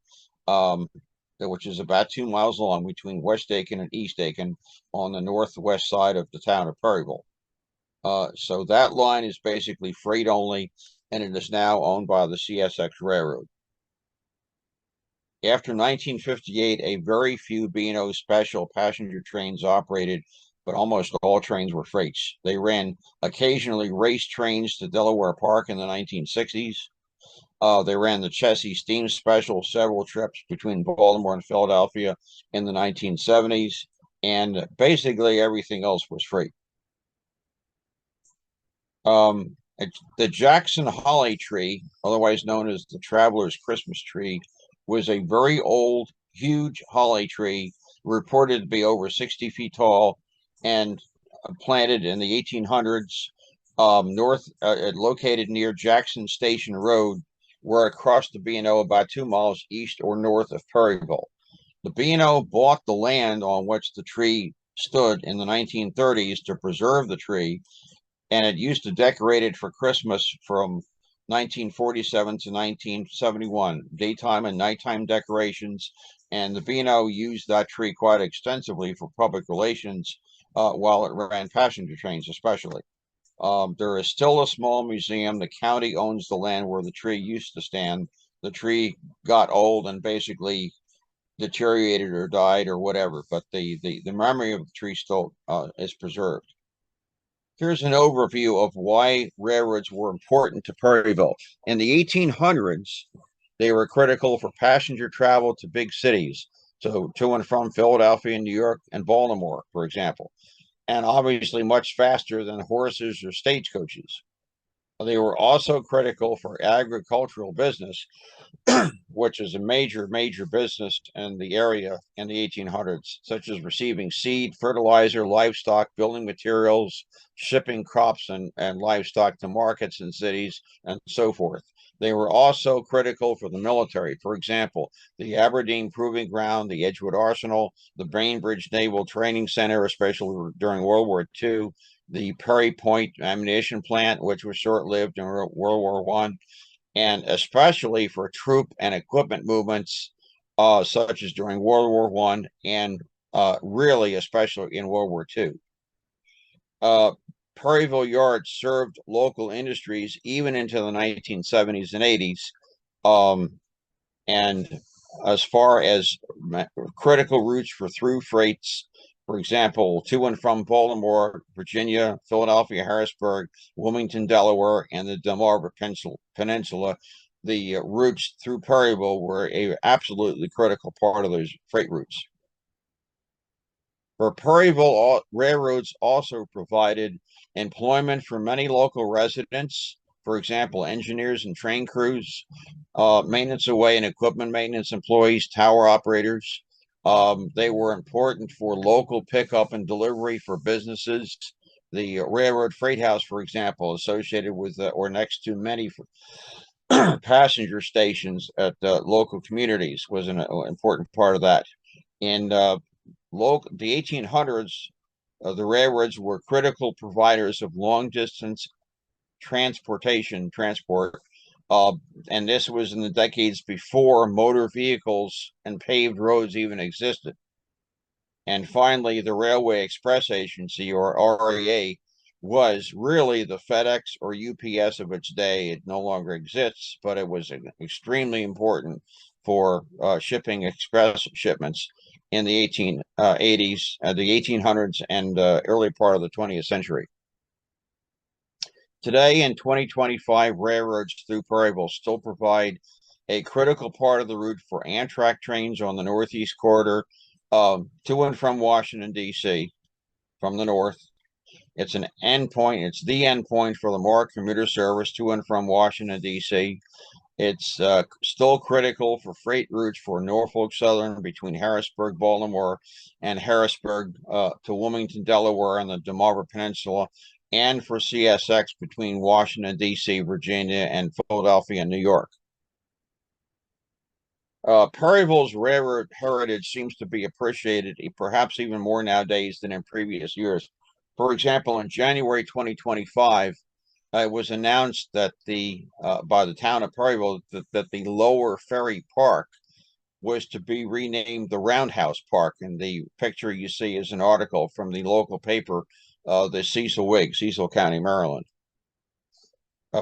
which is about 2 miles long between West Aiken and East Aiken on the northwest side of the town of Perryville. So that line is basically freight only, and it is now owned by the CSX Railroad. After 1958, a very few B&O special passenger trains operated, but almost all trains were freights. They ran occasionally race trains to Delaware Park in the 1960s. They ran the Chessie Steam Special several trips between Baltimore and Philadelphia in the 1970s, and basically everything else was freight. The Jackson holly tree, otherwise known as the Traveler's Christmas tree, was a very old, huge holly tree, reported to be over 60 feet tall, and planted in the 1800s, located near Jackson Station Road, where it crossed the B&O about 2 miles east or north of Perryville. The B&O bought the land on which the tree stood in the 1930s to preserve the tree, and it used to decorate it for Christmas from 1947 to 1971, daytime and nighttime decorations. And the Beano used that tree quite extensively for public relations while it ran passenger trains, especially. There is still a small museum. The county owns the land where the tree used to stand. The tree got old and basically deteriorated or died or whatever, but the memory of the tree still is preserved. Here's an overview of why railroads were important to Perryville. In the 1800s, they were critical for passenger travel to big cities, so to and from Philadelphia, New York, and Baltimore, for example, and obviously much faster than horses or stagecoaches. They were also critical for agricultural business, which is a major business in the area in the 1800s, such as receiving seed, fertilizer, livestock, building materials, shipping crops and livestock to markets and cities, and so forth. They were also critical for the military. For example, the Aberdeen Proving Ground, the Edgewood Arsenal, the Bainbridge Naval Training Center, especially during World War II, the Perry Point ammunition plant, which was short-lived in World War I, and especially for troop and equipment movements, such as during World War I and really especially in World War II. Perryville Yard served local industries even into the 1970s and 80s. And as far as critical routes for through freights, for example, to and from Baltimore, Virginia, Philadelphia, Harrisburg, Wilmington, Delaware, and the Delmarva Peninsula, the routes through Perryville were a absolutely critical part of those freight routes. For Perryville, railroads also provided employment for many local residents, for example, engineers and train crews, maintenance away and equipment maintenance employees, tower operators. They were important for local pickup and delivery for businesses. The railroad freight house, for example, associated with or next to many passenger stations at local communities, was an important part of that. In the 1800s, the railroads were critical providers of long distance transport, and this was in the decades before motor vehicles and paved roads even existed. And finally, the Railway Express Agency, or REA, was really the FedEx or UPS of its day. It no longer exists, but it was extremely important for shipping express shipments in the 1880s, the 1800s, and early part of the 20th century. Today in 2025, railroads through Perryville still provide a critical part of the route for Amtrak trains on the Northeast Corridor to and from Washington, D.C. from the north. It's an endpoint. It's the endpoint for the MARC commuter service to and from Washington, D.C. It's still critical for freight routes for Norfolk Southern between Harrisburg, Baltimore, and Harrisburg to Wilmington, Delaware, and the Delmarva Peninsula, and for CSX between Washington, D.C., Virginia, and Philadelphia, New York. Perryville's railroad heritage seems to be appreciated perhaps even more nowadays than in previous years. For example, in January 2025, it was announced that by the town of Perryville that the Lower Ferry Park was to be renamed the Roundhouse Park. And the picture you see is an article from the local paper, the Cecil Whig, Cecil County, Maryland.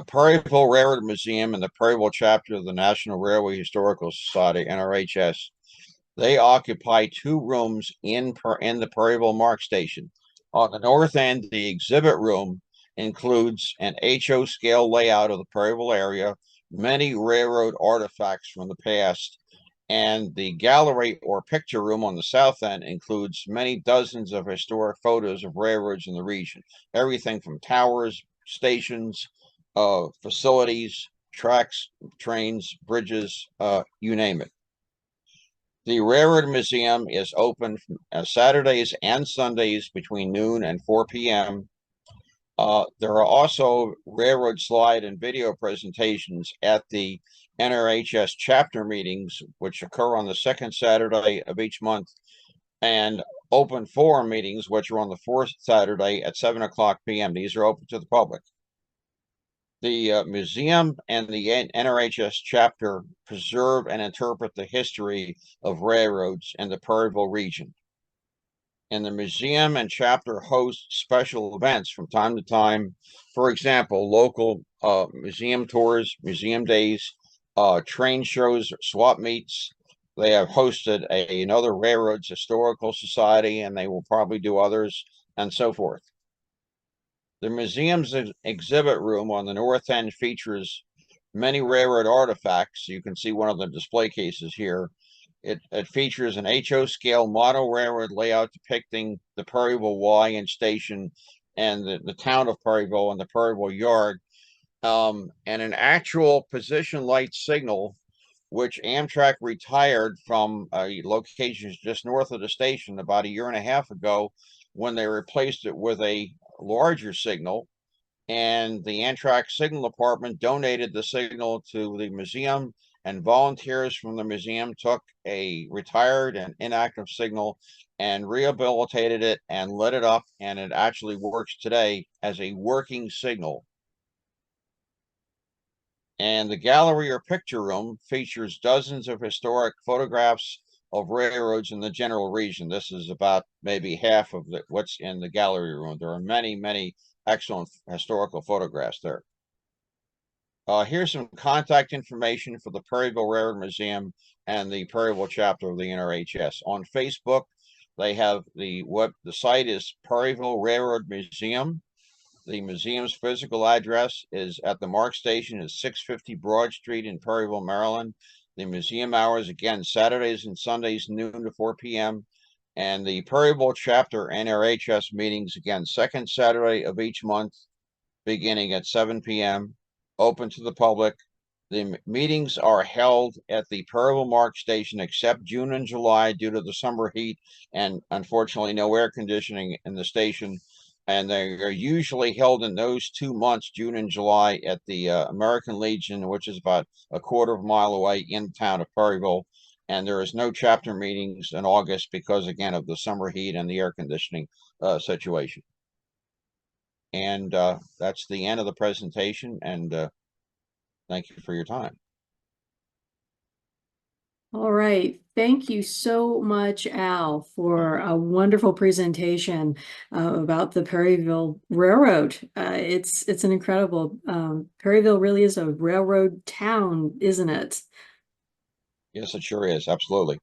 Perryville Railroad Museum and the Perryville chapter of the National Railway Historical Society, NRHS, they occupy 2 rooms in the Perryville MARC station. On the north end, the exhibit room includes an HO scale layout of the Perryville area, many railroad artifacts from the past, and the gallery or picture room on the south end includes many dozens of historic photos of railroads in the region, everything from towers, stations, facilities, tracks, trains, bridges, you name it. The Railroad Museum is open Saturdays and Sundays between noon and 4 p.m. There are also railroad slide and video presentations at the NRHS chapter meetings, which occur on the second Saturday of each month. And open forum meetings, which are on the fourth Saturday at 7:00 p.m. These are open to the public. The museum and the NRHS chapter preserve and interpret the history of railroads in the Perryville region. And the museum and chapter host special events from time to time. For example, local museum tours, museum days, train shows, swap meets. They have hosted another Railroads Historical Society, and they will probably do others, and so forth. The museum's exhibit room on the north end features many railroad artifacts. You can see one of the display cases here. It features an HO scale model railroad layout depicting the Perryville Y and station and the town of Perryville and the Perryville yard, and an actual position light signal, which Amtrak retired from locations just north of the station about a year and a half ago when they replaced it with a larger signal. And the Amtrak Signal Department donated the signal to the museum, and volunteers from the museum took a retired and inactive signal and rehabilitated it and lit it up, and it actually works today as a working signal. And the gallery or picture room features dozens of historic photographs of railroads in the general region. This is about maybe half of what's in the gallery room. There are many, many excellent historical photographs there. Here's some contact information for the Perryville Railroad Museum and the Perryville chapter of the NRHS. On Facebook, they have the site is Perryville Railroad Museum. The museum's physical address is at the MARC station is 650 Broad Street in Perryville, Maryland. The museum hours, again, Saturdays and Sundays, noon to 4 p.m. And the Perryville chapter NRHS meetings, again, second Saturday of each month, beginning at 7 p.m., open to the public. The meetings are held at the Perryville MARC station except June and July due to the summer heat and unfortunately no air conditioning in the station. And they are usually held in those 2 months, June and July, at the American Legion, which is about a quarter of a mile away in the town of Perryville. And there is no chapter meetings in August because, again, of the summer heat and the air conditioning situation. And that's the end of the presentation. And thank you for your time. All right. Thank you so much, Al, for a wonderful presentation about the Perryville Railroad. It's an incredible, Perryville really is a railroad town, isn't it? Yes, it sure is. Absolutely.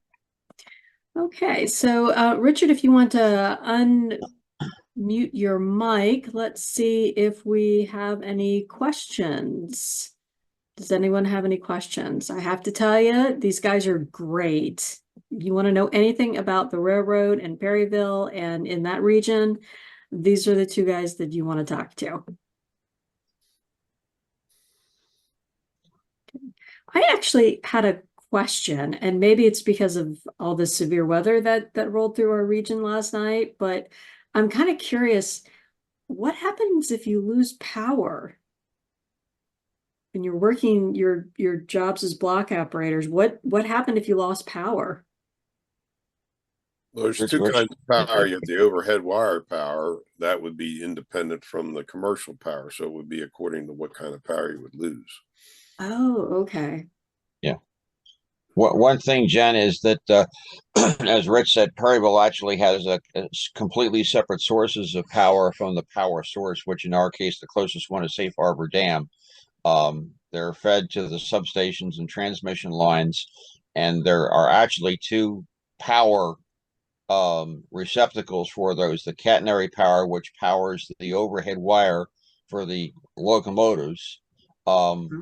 Okay, so Richard, if you want to unmute your mic, let's see if we have any questions. Does anyone have any questions? I have to tell you, these guys are great. If you want to know anything about the railroad and Perryville and in that region, these are the two guys that you want to talk to. I actually had a question, and maybe it's because of all the severe weather that rolled through our region last night, but I'm kind of curious, what happens if you lose power? And you're working your jobs as block operators, what happened if you lost power? Well, there's two kinds of power. You have the overhead wire power that would be independent from the commercial power, so it would be according to what kind of power you would lose. Oh, okay. Yeah. One thing, Jen, is that as Rich said, Perryville actually has a completely separate sources of power from the power source, which in our case, the closest one is Safe Harbor Dam. They're fed to the substations and transmission lines, and there are actually two power receptacles for those. The catenary power, which powers the overhead wire for the locomotives,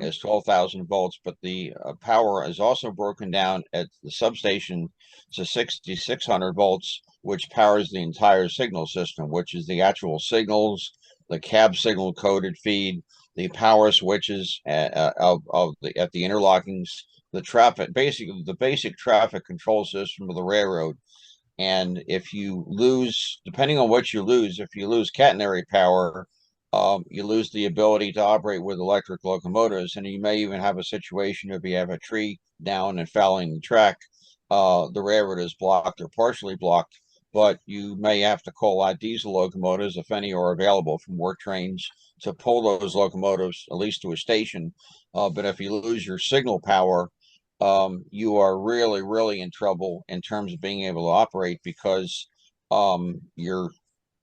is 12,000 volts, but the power is also broken down at the substation to 6,600 volts, which powers the entire signal system, which is the actual signals, the cab signal coded feed, the power switches at the interlockings, the traffic, basically the basic traffic control system of the railroad. And if you lose, depending on what you lose, if you lose catenary power, you lose the ability to operate with electric locomotives. And you may even have a situation if you have a tree down and fouling the track, the railroad is blocked or partially blocked but you may have to call out diesel locomotives, if any are available, from work trains to pull those locomotives at least to a station. But if you lose your signal power, you are really, really in trouble in terms of being able to operate, because you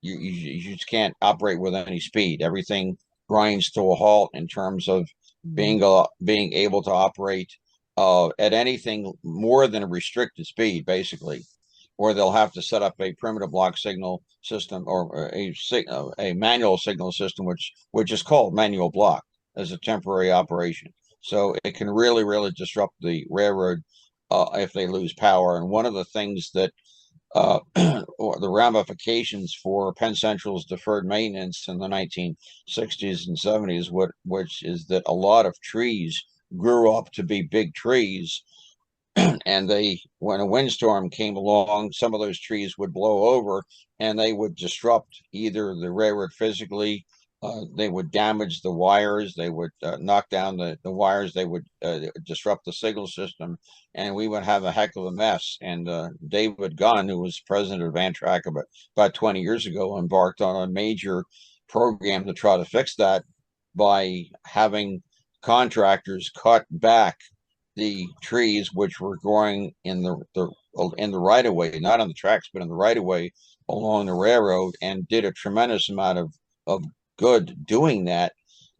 just can't operate with any speed. Everything grinds to a halt in terms of being able to operate at anything more than a restricted speed, basically. Or they'll have to set up a primitive block signal system, or a manual signal system, which is called manual block, as a temporary operation. So it can really, really disrupt the railroad if they lose power. And one of the things that or the ramifications for Penn Central's deferred maintenance in the 1960s and 70s, which is that a lot of trees grew up to be big trees, and when a windstorm came along, some of those trees would blow over, and they would disrupt either the railroad physically. They would damage the wires. They would knock down the wires. They would disrupt the signal system, and we would have a heck of a mess. And David Gunn, who was president of Amtrak about 20 years ago, embarked on a major program to try to fix that by having contractors cut back the trees which were growing in the right of way, not on the tracks, but in the right of way along the railroad, and did a tremendous amount of good doing that,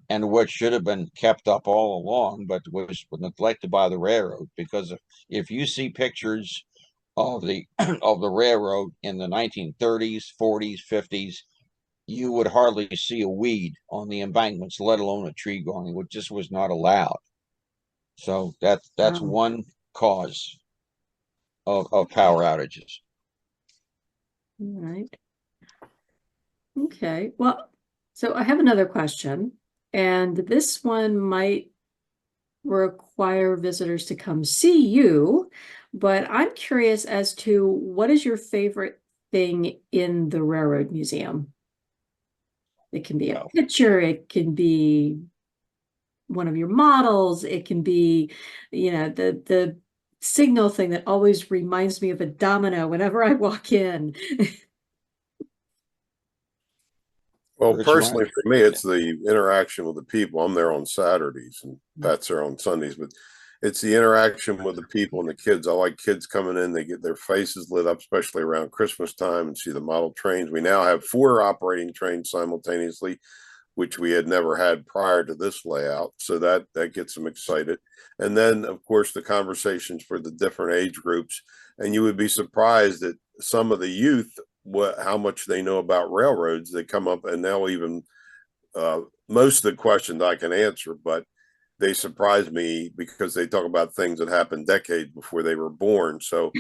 and what should have been kept up all along, but was neglected by the railroad. Because if you see pictures of the of the railroad in the 1930s, 40s, 50s, you would hardly see a weed on the embankments, let alone a tree growing, which just was not allowed. So that's one cause of power outages. All right. Okay. Well, so I have another question, and this one might require visitors to come see you, but I'm curious as to what is your favorite thing in the Railroad Museum? It can be a picture, it can be one of your models, it can be, the signal thing that always reminds me of a domino whenever I walk in. Well, personally, for me, it's the interaction with the people. I'm there on Saturdays and Pat's there on Sundays, but it's the interaction with the people and the kids. I like kids coming in, they get their faces lit up, especially around Christmas time, and see the model trains. We now have 4 operating trains simultaneously, which we had never had prior to this layout. So that gets them excited. And then, of course, the conversations for the different age groups. And you would be surprised that some of the youth, how much they know about railroads. They come up and they'll even, most of the questions I can answer, but they surprise me because they talk about things that happened decades before they were born. So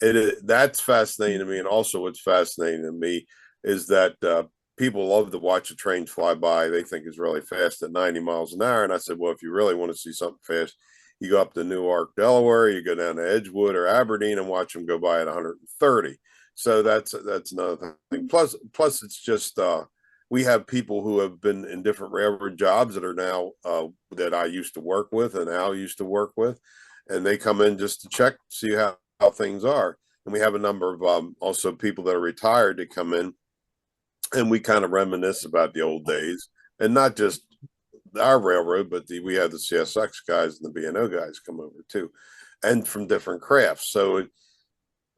that's fascinating to me. And also what's fascinating to me is that people love to watch the trains fly by. They think it's really fast at 90 miles an hour. And I said, well, if you really want to see something fast, you go up to Newark, Delaware, you go down to Edgewood or Aberdeen and watch them go by at 130. So that's another thing. Plus it's just we have people who have been in different railroad jobs that are now that I used to work with and Al used to work with, and they come in just to check, see how things are. And we have a number of also people that are retired to come in, and we kind of reminisce about the old days, and not just our railroad, but we have the CSX guys and the B&O guys come over too, and from different crafts. So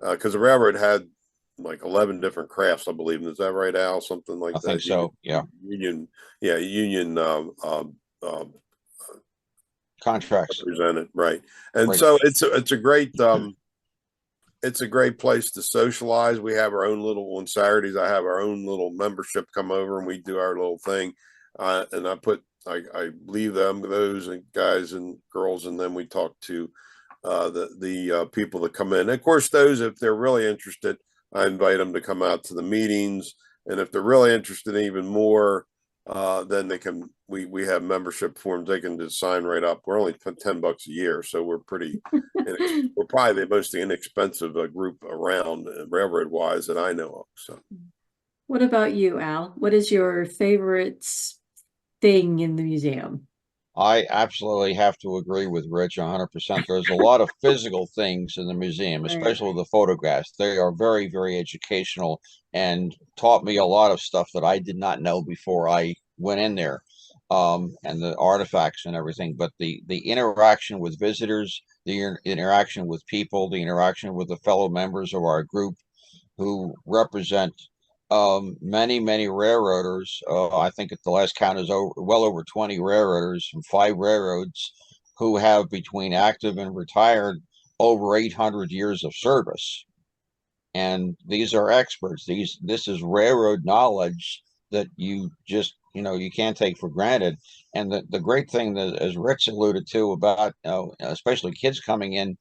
because the railroad had like 11 different crafts, I believe. Is that right, Al? Something like that. I think so. Yeah. Union contracts represented, right? And so it's a great place to socialize. We have our own little on Saturdays. I have our own little membership come over and we do our little thing. And I leave those guys and girls, and then we talk to the people that come in. And of course, those, if they're really interested, I invite them to come out to the meetings. And if they're really interested in even more, then they can, we have membership forms. They can just sign right up. We're only $10 a year. So we're we're probably the most inexpensive group around railroad wise that I know of. So what about you, Al? What is your favorite thing in the museum? I absolutely have to agree with Rich 100%. There's a lot of physical things in the museum, Right. especially the photographs. They are very, very educational and taught me a lot of stuff that I did not know before I went in there, and the artifacts and everything. But the interaction with visitors, the interaction with people, the interaction with the fellow members of our group who represent many, many railroaders. I think at the last count is well over 20 railroaders from 5 railroads who have between active and retired over 800 years of service. And these are experts. This is railroad knowledge that you just, you can't take for granted. And the great thing that, as Rich alluded to about, especially kids coming in,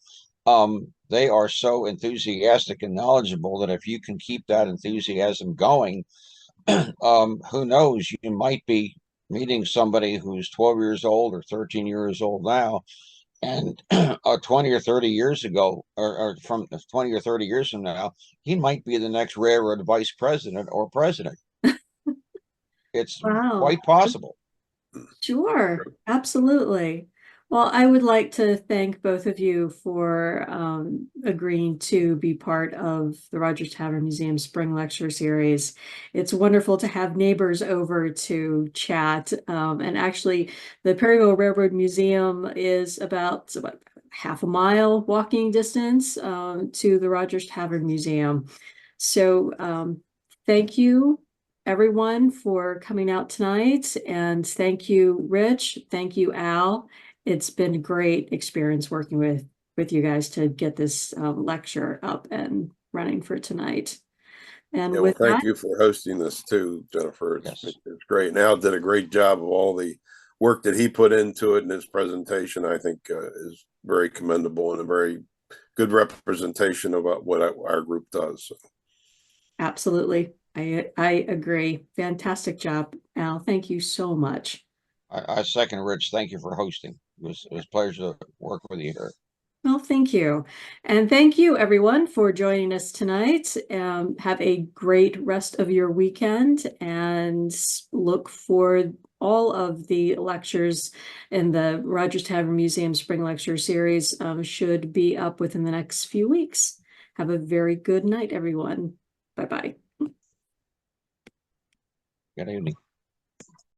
they are so enthusiastic and knowledgeable that if you can keep that enthusiasm going, who knows, you might be meeting somebody who's 12 years old or 13 years old now, and 20 or 30 years ago, or from 20 or 30 years from now, he might be the next railroad vice president or president. It's Wow. quite possible. Sure, absolutely. Well, I would like to thank both of you for agreeing to be part of the Rogers Tavern Museum Spring Lecture Series. It's wonderful to have neighbors over to chat. And actually, the Perryville Railroad Museum is about half a mile walking distance to the Rogers Tavern Museum. So thank you, everyone, for coming out tonight. And thank you, Rich. Thank you, Al. It's been a great experience working with you guys to get this lecture up and running for tonight. And Yeah, well, with that, thank you for hosting this too, Jennifer. Yes. It's great. And Al did a great job of all the work that he put into it in his presentation. I think is very commendable and a very good representation of what our group does. So. absolutely, I agree. Fantastic job, Al. Thank you so much. I second Rich. Thank you for hosting. It was a pleasure to work with you here. Well, thank you. And thank you, everyone, for joining us tonight. Have a great rest of your weekend and look for all of the lectures in the Rogers Tavern Museum Spring Lecture Series should be up within the next few weeks. Have a very good night, everyone. Bye-bye. Good evening.